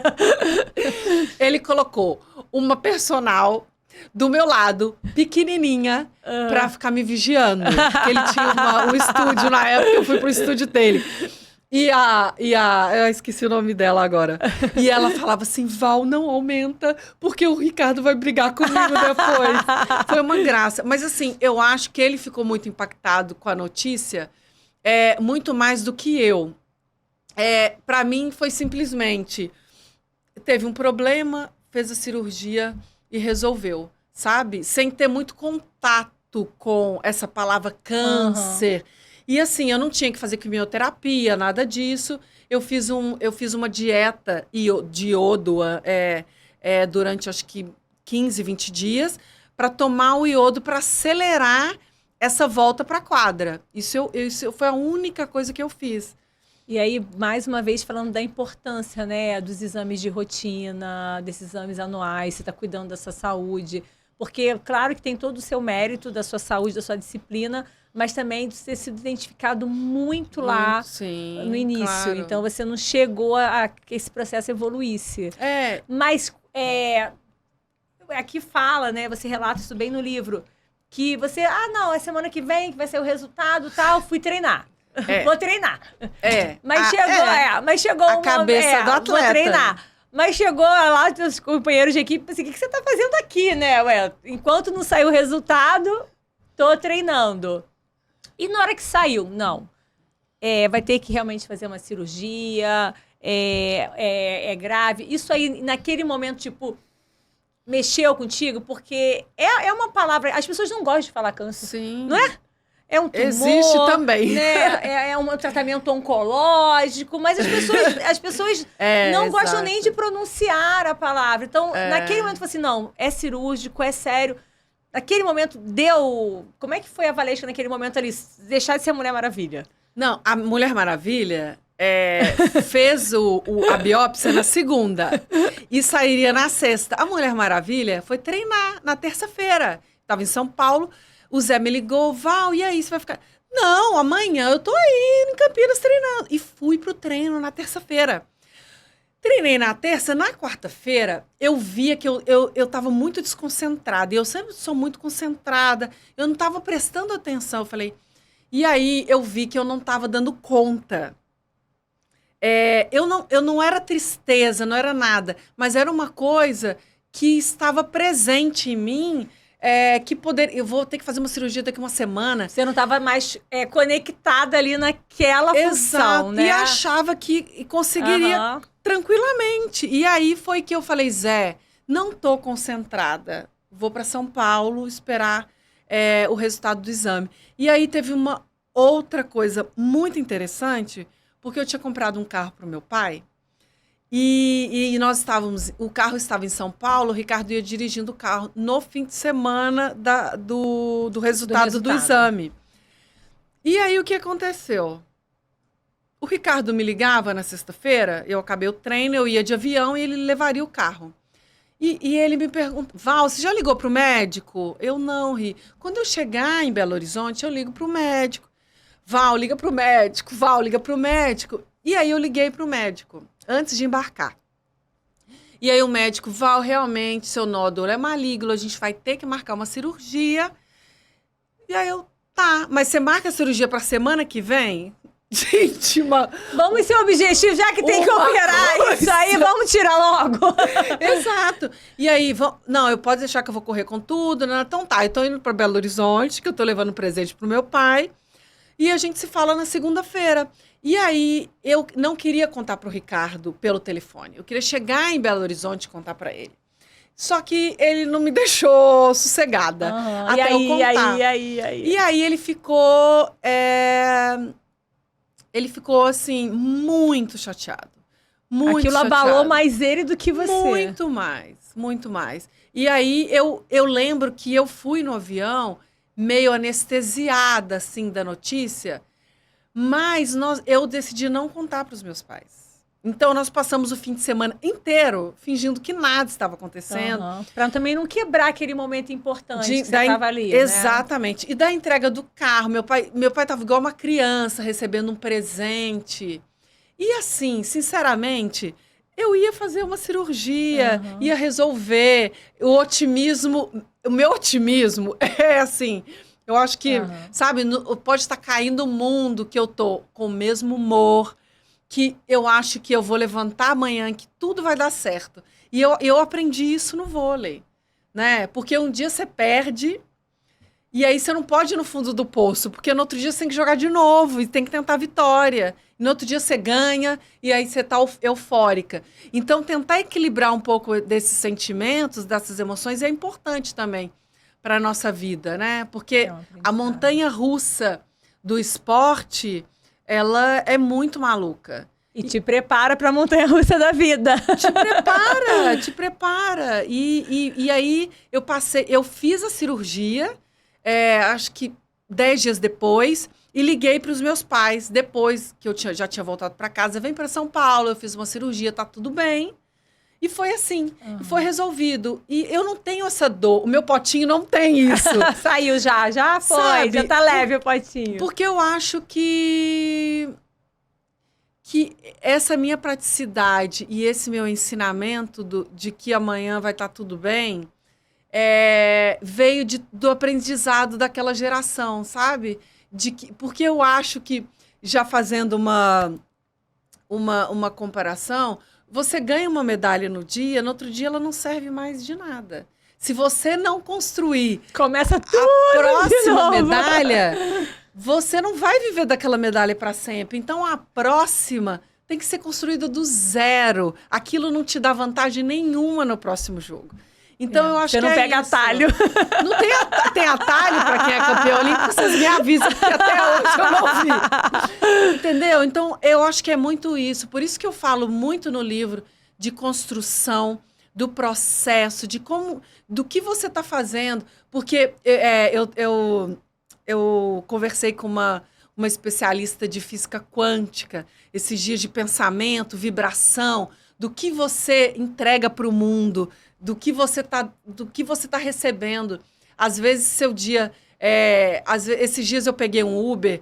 Ele colocou uma personal do meu lado, pequenininha, pra ficar me vigiando. Porque ele tinha um estúdio na época, eu fui pro estúdio dele. Eu esqueci o nome dela agora. E ela falava assim, Val, não aumenta, porque o Ricardo vai brigar comigo depois. Foi uma graça. Mas assim, eu acho que ele ficou muito impactado com a notícia, muito mais do que eu. Pra mim, foi simplesmente, teve um problema, fez a cirurgia e resolveu, sabe? Sem ter muito contato com essa palavra câncer. E assim, eu não tinha que fazer quimioterapia, nada disso. Eu fiz uma dieta de iodo durante, acho que, 15, 20 dias, para tomar o iodo para acelerar essa volta para a quadra. Isso foi a única coisa que eu fiz. E aí, mais uma vez, falando da importância, né, dos exames de rotina, desses exames anuais, você está cuidando da sua saúde. Porque, claro que tem todo o seu mérito da sua saúde, da sua disciplina, mas também de ter sido identificado muito lá no início. Claro. Então, você não chegou a que esse processo evoluísse. Mas, aqui fala, né, você relata isso bem no livro, que você, não, é semana que vem que vai ser o resultado, tal, fui treinar. Vou treinar. Mas chegou a cabeça do atleta. Vou treinar. Mas chegou lá, os companheiros de equipe, assim, o que você tá fazendo aqui, né? Enquanto não saiu o resultado, tô treinando. E na hora que saiu, não. Vai ter que realmente fazer uma cirurgia, é grave. Isso aí, naquele momento, tipo, mexeu contigo? Porque é uma palavra... As pessoas não gostam de falar câncer. Sim. Não é? É um tumor, existe também. Né? É um tratamento oncológico, mas as pessoas não gostam nem de pronunciar a palavra. Então, naquele momento, eu falei assim, não, é cirúrgico, é sério. Naquele momento, deu... Como é que foi a Valesca naquele momento ali, deixar de ser a Mulher Maravilha? Não, a Mulher Maravilha, fez a biópsia na segunda e sairia na sexta. A Mulher Maravilha foi treinar na terça-feira. Estava em São Paulo, o Zé me ligou, Val, e aí, você vai ficar... Não, amanhã eu tô aí em Campinas treinando. E fui pro treino na terça-feira. Treinei na terça, na quarta-feira, eu via que eu tava muito desconcentrada. E eu sempre sou muito concentrada. Eu não tava prestando atenção. Eu falei... E aí, eu vi que eu não tava dando conta. Eu não era tristeza, não era nada. Mas era uma coisa que estava presente em mim... eu vou ter que fazer uma cirurgia daqui a uma semana. Você não estava mais conectada ali naquela função, né? E achava que conseguiria tranquilamente. E aí foi que eu falei, Zé, não tô concentrada. Vou para São Paulo esperar o resultado do exame. E aí teve uma outra coisa muito interessante, porque eu tinha comprado um carro para o meu pai. E o carro estava em São Paulo, o Ricardo ia dirigindo o carro no fim de semana do resultado do exame. E aí, o que aconteceu? O Ricardo me ligava na sexta-feira, eu acabei o treino, eu ia de avião e ele levaria o carro. E ele me pergunta, Val, você já ligou para o médico? Eu não, Ri. Quando eu chegar em Belo Horizonte, eu ligo para o médico. Val, liga para o médico. Val, liga para o médico. E aí, eu liguei para o médico antes de embarcar. E aí o médico, Val, realmente, seu nódulo é maligno, a gente vai ter que marcar uma cirurgia. E aí eu, tá, mas você marca a cirurgia pra semana que vem? Gente, vamos ser objetivo, já que tem que operar isso aí, vamos tirar logo. Exato. E aí, não, eu posso deixar que eu vou correr com tudo, né? Então tá, eu tô indo pra Belo Horizonte, que eu tô levando um presente pro meu pai, e a gente se fala na segunda-feira. E aí, eu não queria contar para o Ricardo pelo telefone. Eu queria chegar em Belo Horizonte e contar para ele. Só que ele não me deixou sossegada. Até eu contar. E aí, ele ficou assim, muito chateado. Muito Aquilo chateado. abalou mais ele do que você. Muito mais, muito mais. E aí, eu lembro que eu fui no avião meio anestesiada, assim, da notícia. Mas eu decidi não contar para os meus pais. Então, nós passamos o fim de semana inteiro fingindo que nada estava acontecendo. Para também não quebrar aquele momento importante que você estava ali, exatamente. Né? E da entrega do carro. Meu pai estava igual uma criança recebendo um presente. E assim, sinceramente, eu ia fazer uma cirurgia, ia resolver. O meu otimismo é assim... Eu acho que, sabe, pode estar caindo o mundo que eu tô com o mesmo humor, que eu acho que eu vou levantar amanhã, que tudo vai dar certo. E eu aprendi isso no vôlei, né? Porque um dia você perde e aí você não pode ir no fundo do poço, porque no outro dia você tem que jogar de novo e tem que tentar vitória. E no outro dia você ganha e aí você tá eufórica. Então, tentar equilibrar um pouco desses sentimentos, dessas emoções é importante também para a nossa vida, né? Porque a montanha-russa do esporte, ela é muito maluca. E te prepara para a montanha-russa da vida. Te prepara. E aí eu fiz a cirurgia, acho que 10 dias depois, e liguei para os meus pais, depois que eu já tinha voltado para casa, vem para São Paulo, eu fiz uma cirurgia, tá tudo bem. E foi assim, e foi resolvido. E eu não tenho essa dor, o meu potinho não tem isso. Saiu já foi, sabe? Já tá leve o potinho. Porque eu acho que essa minha praticidade e esse meu ensinamento de que amanhã vai estar tudo bem, veio do aprendizado daquela geração, sabe? Porque eu acho que, já fazendo uma comparação... Você ganha uma medalha no outro dia ela não serve mais de nada. Se você não construir começa tudo a próxima medalha, você não vai viver daquela medalha para sempre. Então, a próxima tem que ser construída do zero. Aquilo não te dá vantagem nenhuma no próximo jogo. Então, eu acho que você não pega atalho. Não tem atalho para quem é campeão olímpico, vocês me avisam, porque até hoje eu não vi. Entendeu? Então, eu acho que é muito isso. Por isso que eu falo muito no livro de construção, do processo, do que você está fazendo. Porque eu conversei com uma especialista de física quântica, esses dias de pensamento, vibração, do que você entrega para o mundo, do que você tá recebendo. Às vezes, seu dia... esses dias eu peguei um Uber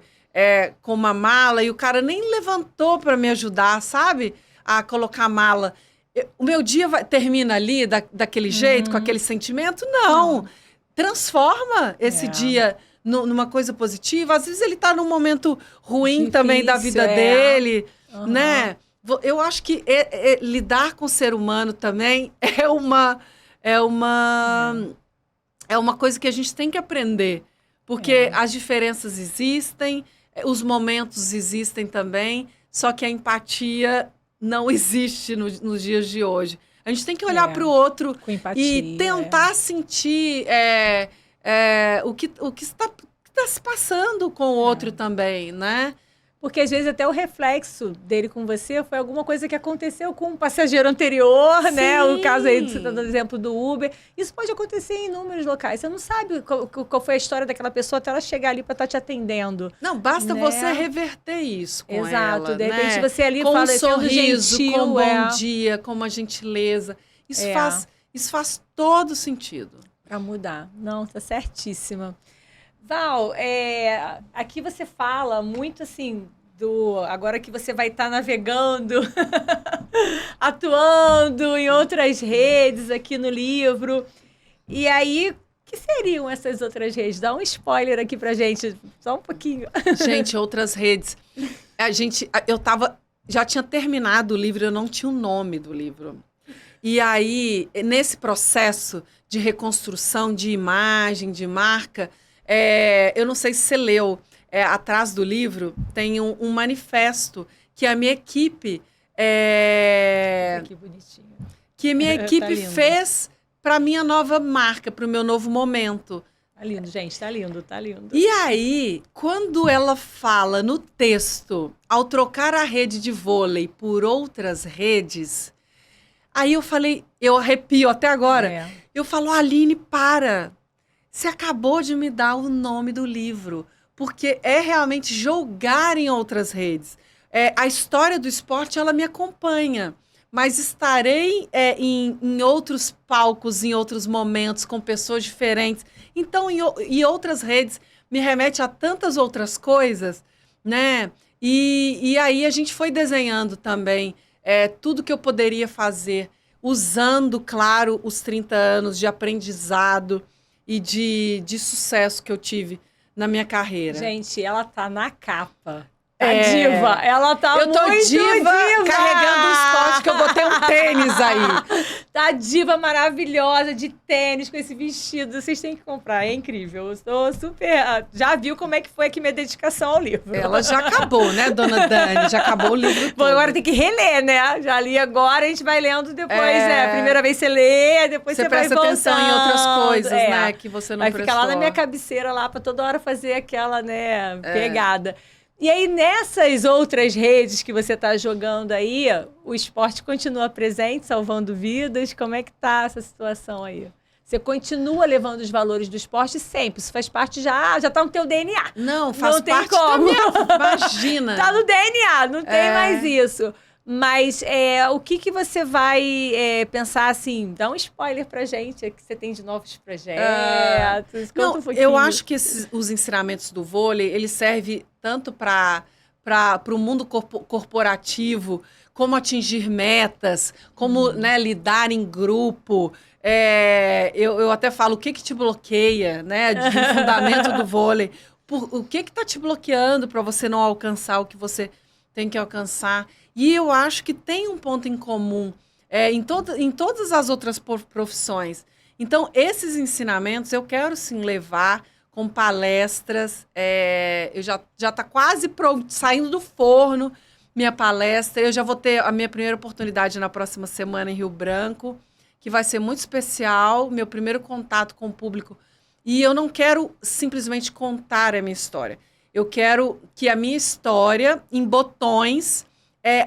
com uma mala e o cara nem levantou para me ajudar, sabe? A colocar a mala. O meu dia termina ali daquele jeito, com aquele sentimento? Não. Transforma esse dia numa coisa positiva. Às vezes ele está num momento ruim difícil, também da vida dele, né? Eu acho que lidar com o ser humano também é uma coisa que a gente tem que aprender. Porque as diferenças existem, os momentos existem também, só que a empatia não existe nos dias de hoje. A gente tem que olhar para o outro e tentar sentir o que está se passando com o outro também, né? Porque às vezes até o reflexo dele com você foi alguma coisa que aconteceu com um passageiro anterior, né? O caso aí, você está dando exemplo do Uber. Isso pode acontecer em inúmeros locais. Você não sabe qual foi a história daquela pessoa até ela chegar ali para estar te atendendo. Não, basta você reverter isso com ela. Exato. De repente você ali com fala um sorriso, gentil, com um bom dia, com uma gentileza. Isso faz todo sentido. Para mudar. Não, tá certíssima. Val, aqui você fala muito assim, agora que você vai estar navegando, atuando em outras redes aqui no livro. E aí, que seriam essas outras redes? Dá um spoiler aqui pra gente, só um pouquinho. Gente, outras redes. Já tinha terminado o livro, eu não tinha o nome do livro. E aí, nesse processo de reconstrução de imagem, de marca... eu não sei se você leu, atrás do livro tem um manifesto que a minha equipe... Que bonitinho. Que a minha equipe fez para a minha nova marca, para o meu novo momento. Tá lindo, gente, tá lindo, tá lindo. E aí, quando ela fala no texto, ao trocar a rede de vôlei por outras redes, aí eu arrepio até agora. Eu falo, Aline, para... Você acabou de me dar o nome do livro, porque é realmente jogar em outras redes. A história do esporte, ela me acompanha, mas estarei em outros palcos, em outros momentos, com pessoas diferentes. Então, em outras redes, me remete a tantas outras coisas, né? E aí a gente foi desenhando também tudo que eu poderia fazer, usando, claro, os 30 anos de aprendizado, e de sucesso que eu tive na minha carreira. Gente, ela tá na capa. A diva. Ela tá muito diva. Eu tô diva carregando o esporte, que eu botei um tênis aí. Tá diva maravilhosa de tênis com esse vestido. Vocês têm que comprar, é incrível. Eu estou super... Já viu como é que foi aqui minha dedicação ao livro. Ela já acabou, né, dona Dani? Já acabou o livro todo. Bom, agora tem que reler, né? Já li agora, a gente vai lendo depois, A primeira vez você lê, depois você vai voltando. Presta atenção em outras coisas, né, que você não prestou. Vai ficar lá na minha cabeceira, lá, pra toda hora fazer aquela, né, pegada. E aí, nessas outras redes que você está jogando aí, o esporte continua presente, salvando vidas. Como é que tá essa situação aí? Você continua levando os valores do esporte sempre. Isso faz parte já tá no teu DNA. Não, faz parte da minha... Imagina. Tá no DNA, não tem mais isso. Mas o que você vai pensar assim? Dá um spoiler pra gente, que você tem de novos projetos. Não, eu acho que os ensinamentos do vôlei, ele serve tanto para o mundo corporativo, como atingir metas, como lidar em grupo. Eu até falo, o que te bloqueia, né? De fundamento do vôlei. O que está te bloqueando para você não alcançar o que você tem que alcançar? E eu acho que tem um ponto em comum em todas as outras profissões. Então, esses ensinamentos eu quero sim levar com palestras. Eu já está quase saindo do forno minha palestra. Eu já vou ter a minha primeira oportunidade na próxima semana em Rio Branco, que vai ser muito especial, meu primeiro contato com o público. E eu não quero simplesmente contar a minha história. Eu quero que a minha história, em botões,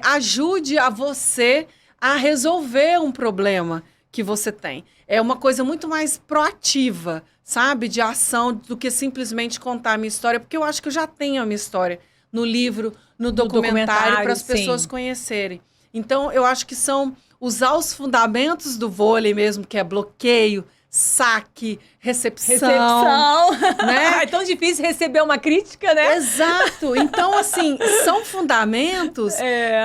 ajude a você a resolver um problema que você tem. É uma coisa muito mais proativa, sabe? De ação, do que simplesmente contar a minha história, porque eu acho que eu já tenho a minha história no livro, no documentário, para as pessoas conhecerem. Então, eu acho que são usar os fundamentos do vôlei mesmo, que é bloqueio, saque, recepção. Né? É tão difícil receber uma crítica, né? Exato. Então, assim, são fundamentos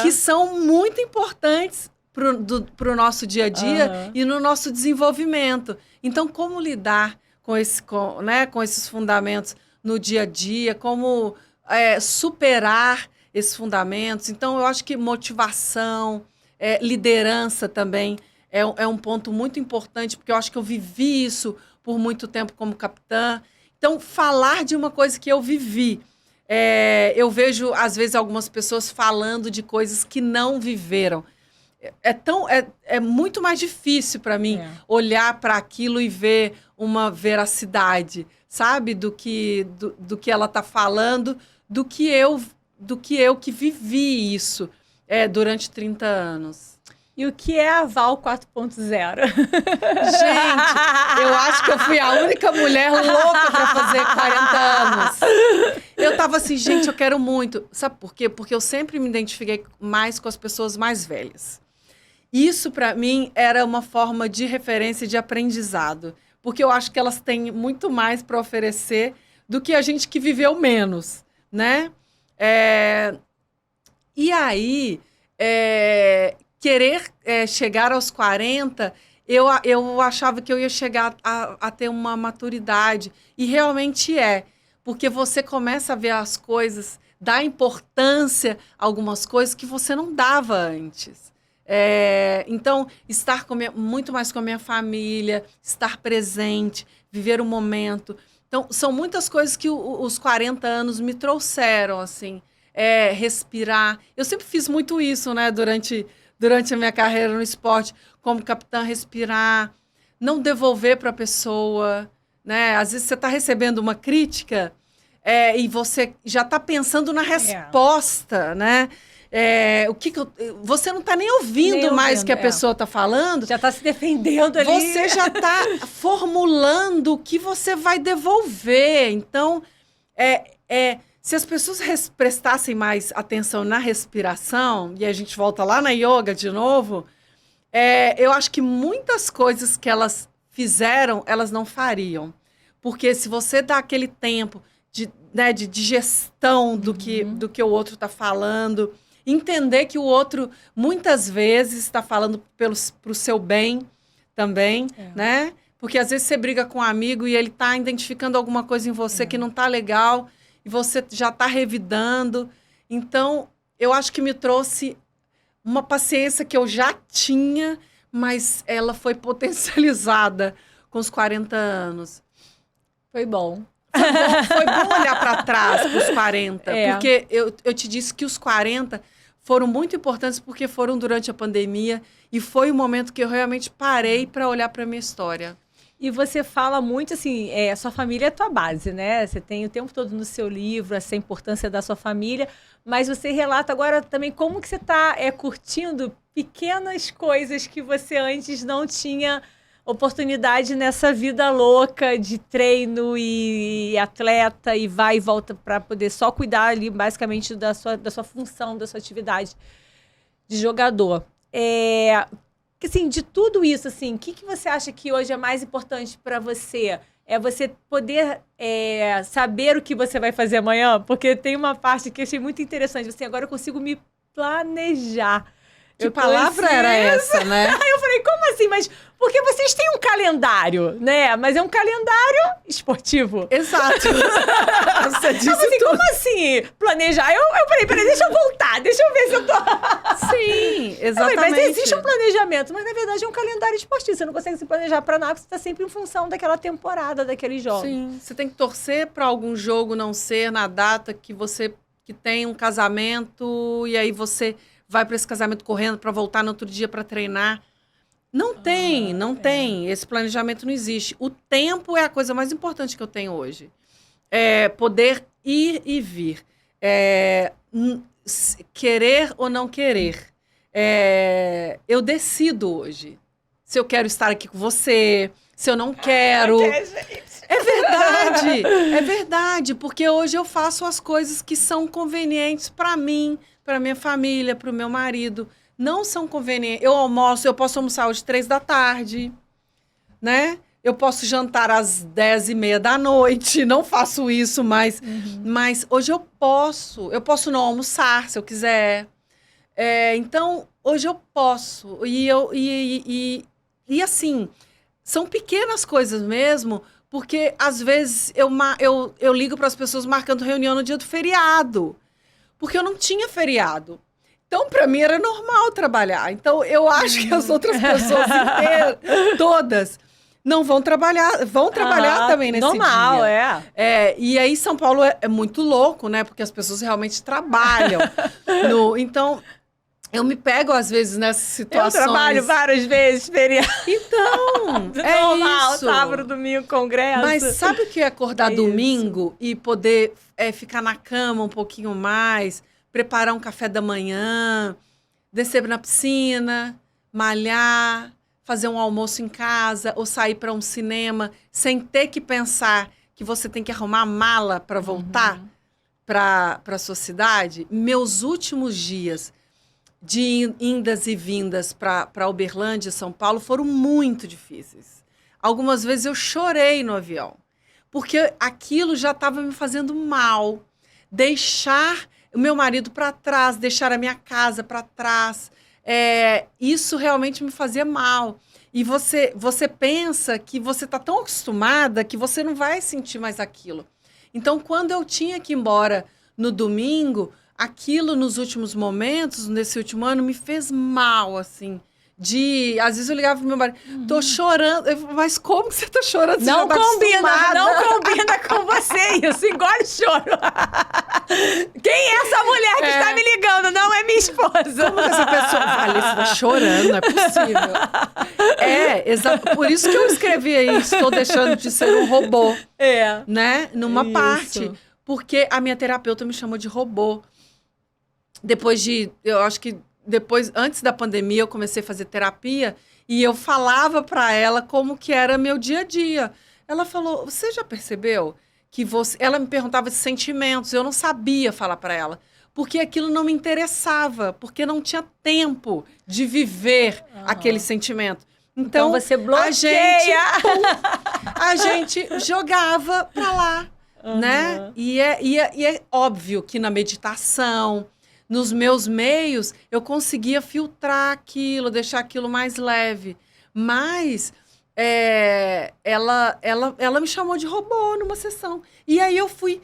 que são muito importantes para o nosso dia a dia e no nosso desenvolvimento. Então, como lidar com esses fundamentos no dia a dia, como superar esses fundamentos. Então, eu acho que motivação, liderança também é um ponto muito importante, porque eu acho que eu vivi isso por muito tempo como capitã. Então, falar de uma coisa que eu vivi. Eu vejo, às vezes, algumas pessoas falando de coisas que não viveram. É muito mais difícil para mim olhar para aquilo e ver uma veracidade, sabe? Do que ela está falando, do que eu que vivi isso durante 30 anos. E o que é a Val 4.0? Gente, eu acho que eu fui a única mulher louca para fazer 40 anos. Eu tava assim, gente, eu quero muito. Sabe por quê? Porque eu sempre me identifiquei mais com as pessoas mais velhas. Isso, para mim, era uma forma de referência, de aprendizado. Porque eu acho que elas têm muito mais para oferecer do que a gente que viveu menos, né? E aí, querer chegar aos 40, eu achava que eu ia chegar a ter uma maturidade. E realmente porque você começa a ver as coisas, dá importância a algumas coisas que você não dava antes. Então, estar muito mais com a minha família, estar presente, viver o momento. Então, são muitas coisas que os 40 anos me trouxeram, assim. Respirar. Eu sempre fiz muito isso, né, durante a minha carreira no esporte, como capitã, respirar, não devolver para a pessoa, né? Às vezes você está recebendo uma crítica e você já está pensando na resposta, né? Você não está nem ouvindo mais o que a pessoa está falando. Já está se defendendo ali. Você já está formulando o que você vai devolver. Então, se as pessoas prestassem mais atenção na respiração, e a gente volta lá na yoga de novo, eu acho que muitas coisas que elas fizeram, elas não fariam. Porque se você dá aquele tempo de digestão do que o outro está falando, entender que o outro, muitas vezes, está falando para o seu bem também, né? Porque às vezes você briga com um amigo e ele está identificando alguma coisa em você que não está legal, e você já está revidando. Então, eu acho que me trouxe uma paciência que eu já tinha, mas ela foi potencializada com os 40 anos. Foi bom. Foi bom olhar para trás, para os 40, porque eu te disse que os 40 foram muito importantes porque foram durante a pandemia e foi o momento que eu realmente parei para olhar para a minha história. E você fala muito assim, sua família é a tua base, né? Você tem o tempo todo no seu livro essa importância da sua família, mas você relata agora também como que você está curtindo pequenas coisas que você antes não tinha oportunidade nessa vida louca de treino e atleta e vai e volta para poder só cuidar ali basicamente da sua função, da sua atividade de jogador. Assim, de tudo isso, assim, o que você acha que hoje é mais importante para você? É você poder saber o que você vai fazer amanhã? Porque tem uma parte que eu achei muito interessante. Assim, agora eu consigo me planejar. Que palavra era essa, né? Aí eu falei, como assim? Mas porque vocês têm um calendário, né? Mas é um calendário esportivo. Exato. Você disse assim, tudo. Como assim? Planejar? Eu falei, peraí, deixa eu voltar. Deixa eu ver se eu tô... Sim, exatamente. Mas existe um planejamento, mas na verdade é um calendário esportivo. Você não consegue se planejar para nada, você está sempre em função daquela temporada, daqueles jogos. Sim, você tem que torcer para algum jogo não ser na data que tem um casamento e aí você vai para esse casamento correndo para voltar no outro dia para treinar. Não tem. Esse planejamento não existe. O tempo é a coisa mais importante que eu tenho hoje. Poder ir e vir. Querer ou não querer. Eu decido hoje se eu quero estar aqui com você, se eu não quero. É verdade, porque hoje eu faço as coisas que são convenientes para mim, para minha família, para o meu marido. Não são convenientes. Eu posso almoçar hoje 3 da tarde, né? Eu posso jantar às 10h30 da noite, não faço isso, mas hoje eu posso não almoçar se eu quiser. Então, hoje eu posso. E assim, são pequenas coisas mesmo, porque às vezes eu ligo para as pessoas marcando reunião no dia do feriado, porque eu não tinha feriado. Então, para mim, era normal trabalhar. Então, eu acho que as outras pessoas inteiras, todas, não vão trabalhar também nesse normal, dia. E aí, São Paulo é muito louco, né? Porque as pessoas realmente trabalham. Então, eu me pego, às vezes, nessas situações. Eu trabalho várias vezes, feriado. Então, normal, isso. sábado, domingo, congresso. Mas sabe o que é acordar domingo e poder ficar na cama um pouquinho mais, preparar um café da manhã, descer na piscina, malhar, fazer um almoço em casa ou sair para um cinema sem ter que pensar que você tem que arrumar a mala para voltar para a sua cidade? Meus últimos dias de indas e vindas para Uberlândia, São Paulo, foram muito difíceis. Algumas vezes eu chorei no avião, porque aquilo já estava me fazendo mal. Deixar o meu marido para trás, deixar a minha casa para trás, isso realmente me fazia mal. E você pensa que você está tão acostumada que você não vai sentir mais aquilo. Então, quando eu tinha que ir embora no domingo, aquilo nos últimos momentos, nesse último ano, me fez mal, assim. Às vezes eu ligava pro meu marido, tô chorando. Mas como que você tá chorando? Você não já tá combina, não combina com você isso. Engole o choro. Quem é essa mulher que está me ligando? Não é minha esposa. Como que essa pessoa... Falei, você tá chorando, não é possível. Exato. Por isso que eu escrevi aí, estou deixando de ser um robô. Né? Numa parte. Porque a minha terapeuta me chamou de robô. Eu acho que antes da pandemia, eu comecei a fazer terapia e eu falava para ela como que era meu dia a dia. Ela falou, você já percebeu que você... Ela me perguntava de sentimentos, eu não sabia falar para ela, porque aquilo não me interessava, porque não tinha tempo de viver aquele sentimento. Então você bloqueia. A gente jogava para lá, né? E é óbvio que na meditação, nos meus meios, eu conseguia filtrar aquilo, deixar aquilo mais leve. Mas ela me chamou de robô numa sessão. E aí eu fui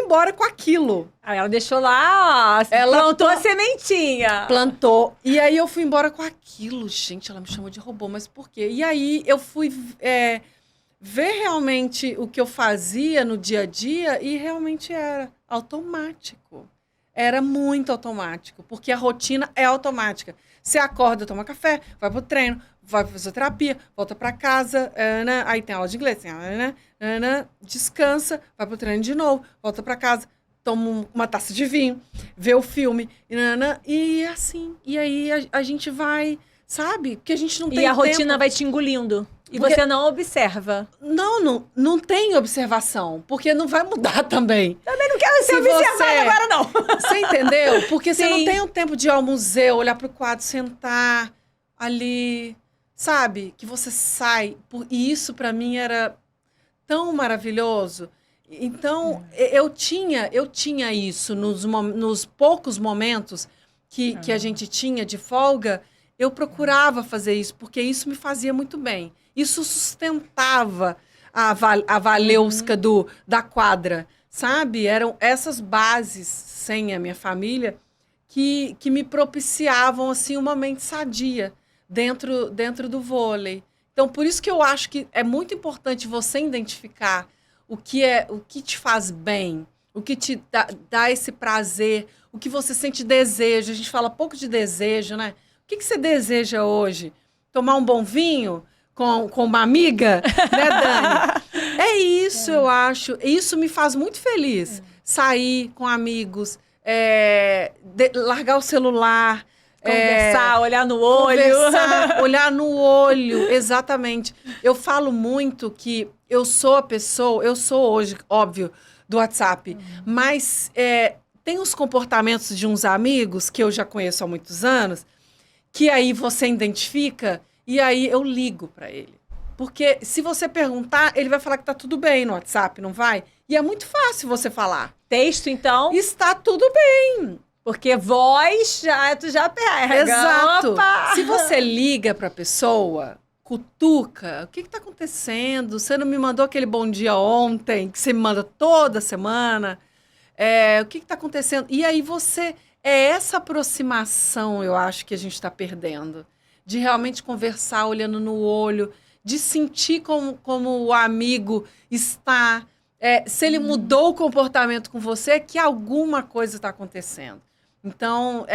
embora com aquilo. Aí ela deixou lá, ela plantou a sementinha. Plantou. E aí eu fui embora com aquilo. Gente, ela me chamou de robô, mas por quê? E aí eu fui ver realmente o que eu fazia no dia a dia e realmente era automático. Era muito automático, porque a rotina é automática. Você acorda, toma café, vai pro treino, vai pra fisioterapia, volta pra casa, aí tem aula de inglês, descansa, vai pro treino de novo, volta pra casa, toma uma taça de vinho, vê o filme, e assim. E aí a gente vai, sabe? Porque a gente não tem tempo. E a rotina vai te engolindo. E você não observa. Não tem observação, porque não vai mudar também. Também não quero ser observada agora, não. Você entendeu? Porque você não tem o tempo de ir ao museu, olhar pro quadro, sentar ali, sabe? Que você sai. E isso, para mim, era tão maravilhoso. Então, eu tinha isso nos poucos momentos que a gente tinha de folga. Eu procurava fazer isso, porque isso me fazia muito bem. Isso sustentava a Valeusca da quadra, sabe? Eram essas bases, sem a minha família, que me propiciavam assim, uma mente sadia dentro do vôlei. Então, por isso que eu acho que é muito importante você identificar o que te faz bem, o que te dá esse prazer, o que você sente desejo. A gente fala pouco de desejo, né? O que você deseja hoje? Tomar um bom vinho com uma amiga, né, Dani? É isso, eu acho. Isso me faz muito feliz. Sair com amigos, largar o celular, Conversar, olhar no olho. Conversar, olhar no olho, exatamente. Eu falo muito que eu sou hoje, óbvio, do WhatsApp, mas tem os comportamentos de uns amigos que eu já conheço há muitos anos, que aí você identifica e aí eu ligo para ele. Porque se você perguntar, ele vai falar que tá tudo bem no WhatsApp, não vai? E é muito fácil você falar. Texto, então? Está tudo bem. Porque voz, tu já pega. Exato. Opa! Se você liga para a pessoa, cutuca, o que está acontecendo? Você não me mandou aquele bom dia ontem, que você me manda toda semana? O que está acontecendo? E aí essa aproximação, eu acho que a gente está perdendo. De realmente conversar olhando no olho, de sentir como o amigo está. Se ele mudou o comportamento com você, é que alguma coisa está acontecendo. Então,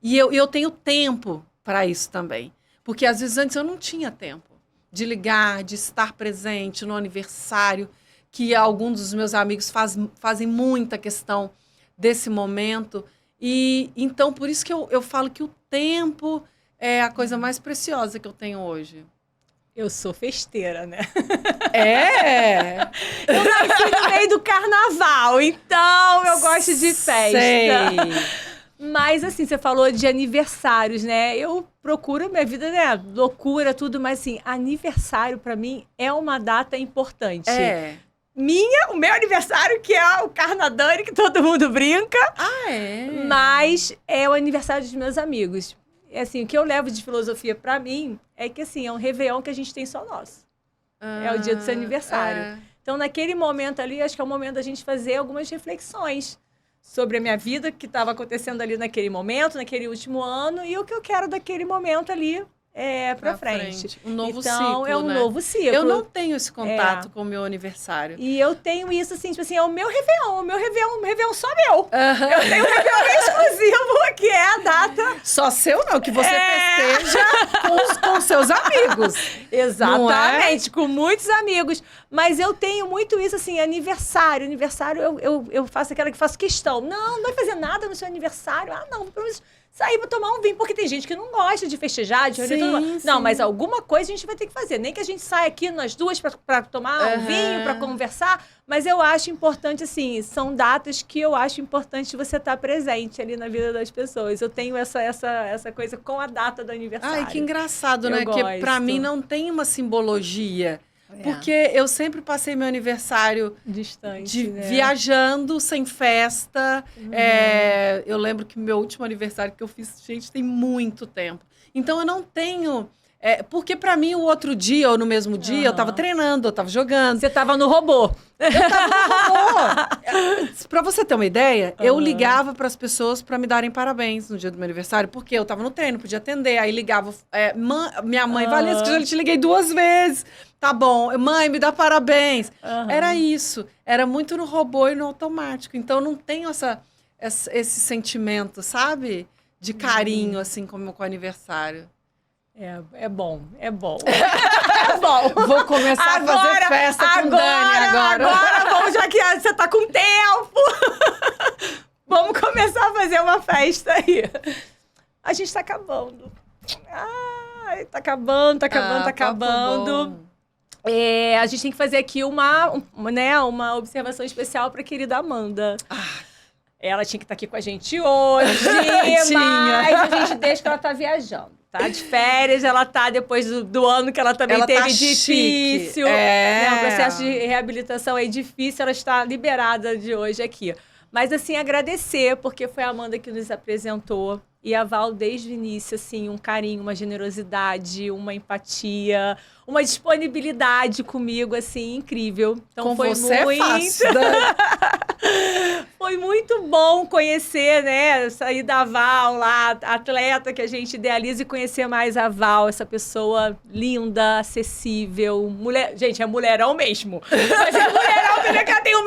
e eu tenho tempo para isso também. Porque, às vezes, antes eu não tinha tempo de ligar, de estar presente no aniversário, que alguns dos meus amigos fazem muita questão desse momento. E, então, por isso que eu falo que o tempo é a coisa mais preciosa que eu tenho hoje. Eu sou festeira, né? Eu nasci no meio do carnaval, então eu gosto de festa. Sei. Mas, assim, você falou de aniversários, né? Eu procuro minha vida, né? Loucura, tudo, mas, assim, aniversário, pra mim, é uma data importante. O meu aniversário, que é o Carnadane, que todo mundo brinca. Mas é o aniversário dos meus amigos. Assim, o que eu levo de filosofia pra mim é que, assim, é um réveillon que a gente tem só nosso. É o dia do seu aniversário. Então, naquele momento ali, acho que é o momento da gente fazer algumas reflexões sobre a minha vida, que estava acontecendo ali naquele momento, naquele último ano, e o que eu quero daquele momento ali pra frente. Um novo então, ciclo, é um né? novo ciclo. Eu não tenho esse contato com o meu aniversário. E eu tenho isso, assim, tipo assim, é o meu réveillon só meu. Eu tenho um réveillon exclusivo, que é a data... Só seu não, que você festeja com seus amigos. Exatamente, com muitos amigos. Mas eu tenho muito isso, assim, aniversário. Aniversário, eu faço aquela que faço questão. Não vai fazer nada no seu aniversário. Não, pelo menos sair pra tomar um vinho. Porque tem gente que não gosta de festejar, de reunir todo mundo. Não, mas alguma coisa a gente vai ter que fazer. Nem que a gente saia aqui, nós duas, pra tomar um vinho, pra conversar. Mas eu acho importante, assim, são datas que eu acho importante você estar presente ali na vida das pessoas. Eu tenho essa coisa com a data do aniversário. Que engraçado, né? Que pra mim não tem uma simbologia. Porque eu sempre passei meu aniversário distante, viajando, sem festa. Eu lembro que meu último aniversário que eu fiz, gente, tem muito tempo. Então, eu não tenho... porque pra mim, o outro dia, ou no mesmo dia, eu tava treinando, eu tava jogando. Você tava no robô. Eu tava no robô. Pra você ter uma ideia, eu ligava pras pessoas pra me darem parabéns no dia do meu aniversário, porque eu tava no treino, podia atender. Aí ligava, minha mãe, Valesca, eu já te liguei 2 vezes. Tá bom, mãe, me dá parabéns. Era isso. Era muito no robô e no automático. Então, não tenho esse sentimento, sabe? De carinho, assim, como com o aniversário. É bom. É bom. Vou começar a fazer festa com Dani agora. Agora, vamos, já que você tá com tempo. Vamos começar a fazer uma festa aí. A gente tá acabando. Tá acabando. A gente tem que fazer aqui uma observação especial para a querida Amanda. Ela tinha que estar aqui com a gente hoje, mas a gente deixa que ela tá viajando. Tá de férias, ela tá depois do ano que ela também teve difícil. O processo de reabilitação é difícil, ela está liberada de hoje aqui. Mas, assim, agradecer, porque foi a Amanda que nos apresentou. E a Val, desde o início, assim, um carinho, uma generosidade, uma empatia, uma disponibilidade comigo, assim, incrível. Então, com foi você muito... é fácil. Foi muito bom conhecer, né? Sair da Val lá, atleta que a gente idealiza, e conhecer mais a Val, essa pessoa linda, acessível, mulher... Gente, é mulherão mesmo. Mas é mulherão, porque ela tem 1,90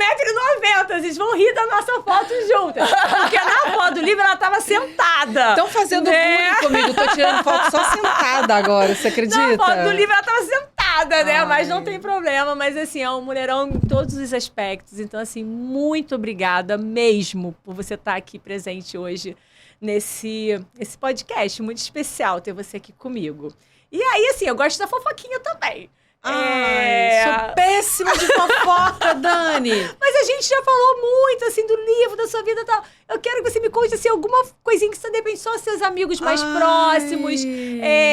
m. Vocês vão rir da nossa foto juntas. Porque na foto do livro ela tava sentada. Estão fazendo bullying comigo. Tô tirando foto só sentada agora, você acredita? Na foto do livro ela tava sentada, né? Mas não tem problema. Mas, assim, é um mulherão em todos os aspectos. Então, assim, muito obrigada mesmo por você estar aqui presente hoje nesse podcast. Muito especial ter você aqui comigo. E aí, assim, eu gosto da fofoquinha também. Sou péssima de fofoca, Dani. Mas a gente já falou muito, assim, do livro, da sua vida e tal. Eu quero que você me conte, assim, alguma coisinha que você depende só seus amigos mais próximos,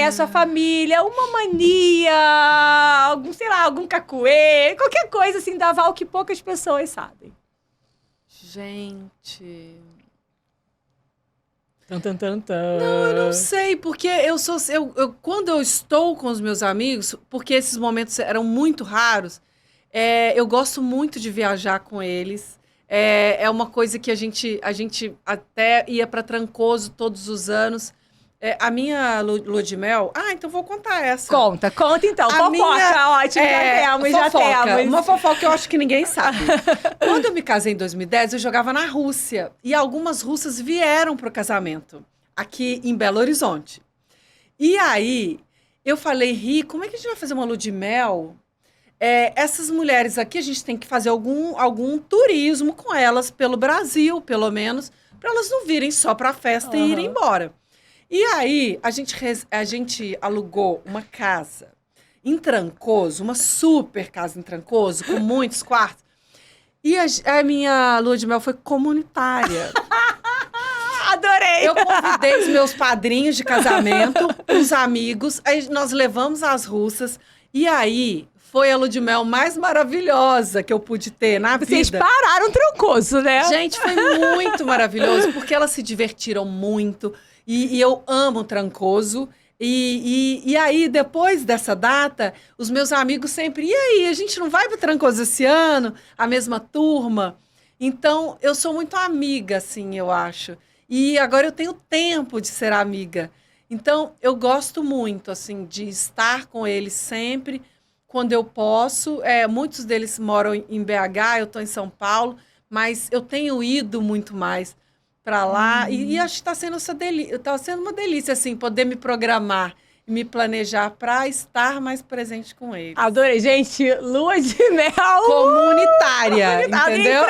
a sua família, uma mania, algum, sei lá, algum cacuê, qualquer coisa, assim, da Val que poucas pessoas sabem. Gente... Não, eu não sei, porque quando eu estou com os meus amigos, porque esses momentos eram muito raros, eu gosto muito de viajar com eles. É uma coisa que a gente até ia para Trancoso todos os anos. A minha lua de mel... então vou contar essa. Conta então. Ótimo, já temos. Uma fofoca que eu acho que ninguém sabe. Quando eu me casei em 2010, eu jogava na Rússia. E algumas russas vieram pro casamento, aqui em Belo Horizonte. E aí, eu falei, Ri, como é que a gente vai fazer uma lua de mel? Essas mulheres aqui, a gente tem que fazer algum turismo com elas pelo Brasil, pelo menos, para elas não virem só pra festa e irem embora. E aí, a gente alugou uma casa em Trancoso, uma super casa em Trancoso, com muitos quartos. E a minha lua de mel foi comunitária. Adorei! Eu convidei os meus padrinhos de casamento, os amigos, aí nós levamos as russas. E aí, foi a lua de mel mais maravilhosa que eu pude ter na vida. Vocês pararam Trancoso, né? Gente, foi muito maravilhoso, porque elas se divertiram muito. E eu amo Trancoso. E aí, depois dessa data, os meus amigos sempre... E aí, a gente não vai para Trancoso esse ano? A mesma turma? Então, eu sou muito amiga, assim, eu acho. E agora eu tenho tempo de ser amiga. Então, eu gosto muito, assim, de estar com eles sempre, quando eu posso. Muitos deles moram em BH, eu estou em São Paulo, mas eu tenho ido muito mais para lá, e acho que está sendo uma delícia, assim, poder me programar e me planejar para estar mais presente com eles. Adorei, gente, lua de mel comunitária, entendeu?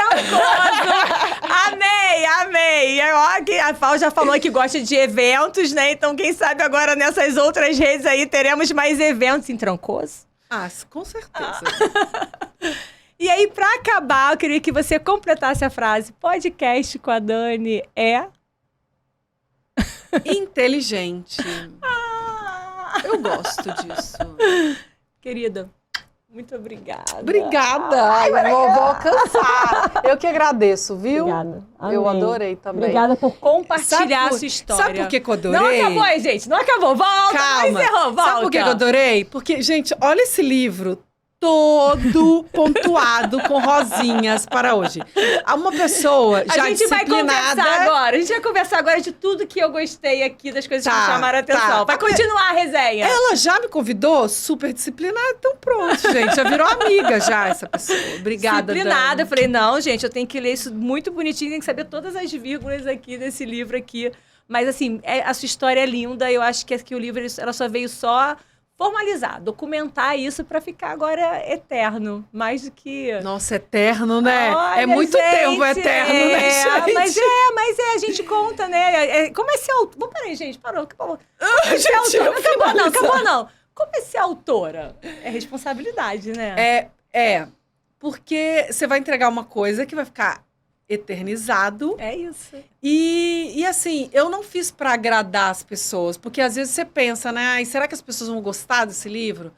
Amei. A Val já falou que gosta de eventos, né? Então, quem sabe agora nessas outras redes aí teremos mais eventos em Trancoso? Com certeza. E aí, para acabar, eu queria que você completasse a frase. Podcast com a Dani é... inteligente. Eu gosto disso. Querida, muito obrigada. Obrigada. Vou alcançar. Eu que agradeço, viu? Obrigada. Amei. Eu adorei também. Obrigada por compartilhar a sua história. Sabe por que eu adorei? Não acabou, hein, gente? Não acabou. Volta. Calma. Encerrou, volta. Sabe por que eu adorei? Porque, gente, olha esse livro todo pontuado com rosinhas para hoje. Uma pessoa já disciplinada... A gente vai conversar agora de tudo que eu gostei aqui, das coisas que me chamaram a atenção. Vai continuar a resenha. Ela já me convidou, super disciplinada, então pronto, gente. Já virou amiga já, essa pessoa. Obrigada, disciplinada. Dani. Eu falei, não, gente, eu tenho que ler isso muito bonitinho, tem que saber todas as vírgulas aqui desse livro aqui. Mas, assim, a sua história é linda. Eu acho que o livro, ela só veio só... formalizar, documentar isso para ficar agora eterno, mais do que... Nossa, eterno, né? Olha, é muito tempo eterno, né, gente? Mas a gente conta, né? Como é ser autora... Peraí, gente, parou. Acabou não. Como é ser autora? É responsabilidade, né? Porque você vai entregar uma coisa que vai ficar eternizado. É isso. E assim, eu não fiz para agradar as pessoas, porque às vezes você pensa, né? Será que as pessoas vão gostar desse livro?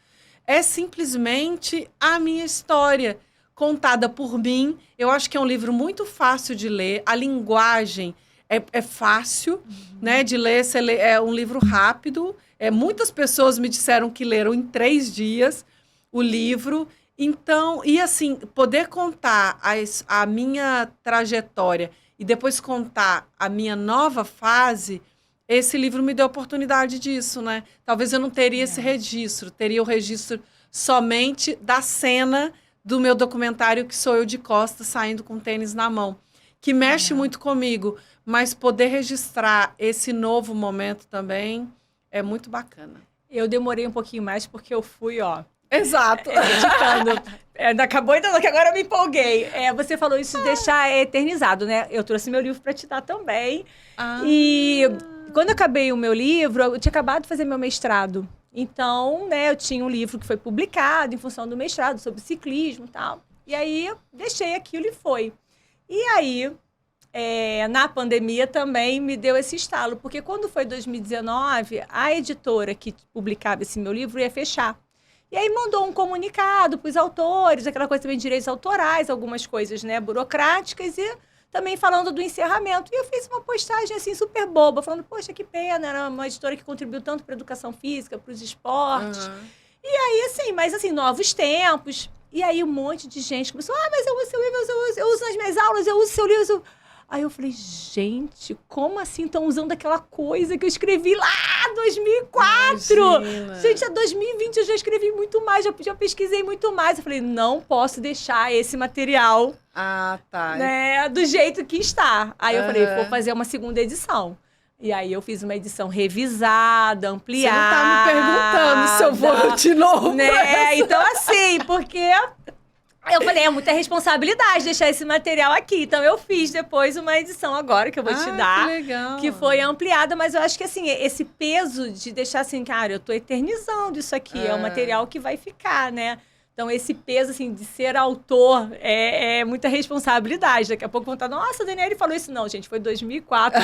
É simplesmente a minha história, contada por mim. Eu acho que é um livro muito fácil de ler, a linguagem é fácil, né, de ler. É um livro rápido. Muitas pessoas me disseram que leram em 3 dias o livro. Então, e assim, poder contar a minha trajetória e depois contar a minha nova fase, esse livro me deu a oportunidade disso, né? Talvez eu não teria esse registro, teria o registro somente da cena do meu documentário, que sou eu de costas saindo com tênis na mão, que mexe muito comigo, mas poder registrar esse novo momento também é muito bacana. Eu demorei um pouquinho mais porque eu fui, Exato. Indicando. Acabou então, que agora eu me empolguei. Você falou isso de deixar eternizado, né? Eu trouxe meu livro para te dar também. E quando eu acabei o meu livro, eu tinha acabado de fazer meu mestrado. Então, né, eu tinha um livro que foi publicado em função do mestrado, sobre ciclismo e tal. E aí, eu deixei aquilo e foi. E aí, na pandemia também me deu esse estalo. Porque quando foi 2019, a editora que publicava esse meu livro ia fechar. E aí mandou um comunicado para os autores, aquela coisa também de direitos autorais, algumas coisas, né, burocráticas, e também falando do encerramento. E eu fiz uma postagem, assim, super boba, falando, poxa, que pena, era uma editora que contribuiu tanto para a educação física, para os esportes. E aí, assim, mas assim, novos tempos. E aí um monte de gente começou, mas eu uso seu livro, eu uso nas minhas aulas, eu uso seu livro. Aí eu falei, gente, como assim estão usando aquela coisa que eu escrevi lá em 2004? Imagina. Gente, em 2020 eu já escrevi muito mais, já pesquisei muito mais. Eu falei, não posso deixar esse material Tá. né, do jeito que está. Aí eu falei, vou fazer uma segunda edição. E aí eu fiz uma edição revisada, ampliada. Você não tá me perguntando se eu vou de novo. Né? Então, assim, porque... Eu falei, é muita responsabilidade deixar esse material aqui. Então, eu fiz depois uma edição agora, que eu vou te dar. Que legal. Que foi ampliada. Mas eu acho que, assim, esse peso de deixar assim, cara, eu tô eternizando isso aqui. É um material que vai ficar, né? Então, esse peso, assim, de ser autor é muita responsabilidade. Daqui a pouco vão estar, nossa, a Daniele falou isso. Não, gente, foi 2004.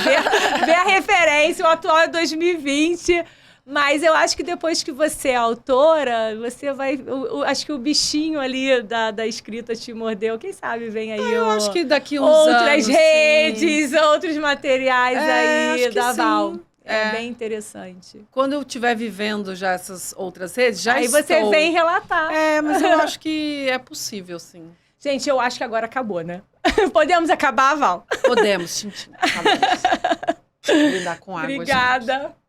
Vê a referência, o atual é 2020. Mas eu acho que depois que você é autora, você vai... acho que o bichinho ali da escrita te mordeu. Quem sabe vem aí eu acho que daqui uns anos, outras redes, outros materiais aí acho que da Val. sim. É bem interessante. Quando eu estiver vivendo já essas outras redes, já aí estou... você vem relatar. Mas eu acho que é possível, sim. Gente, eu acho que agora acabou, né? Podemos acabar, Val? Podemos, Tintin. Acabamos. Lidar com água, Obrigada. Gente.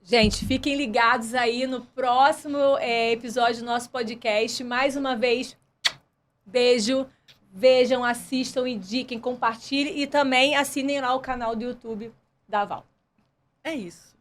Gente, fiquem ligados aí no próximo episódio do nosso podcast. Mais uma vez, beijo. Vejam, assistam, indiquem, compartilhem e também assinem lá o canal do YouTube da Val. É isso.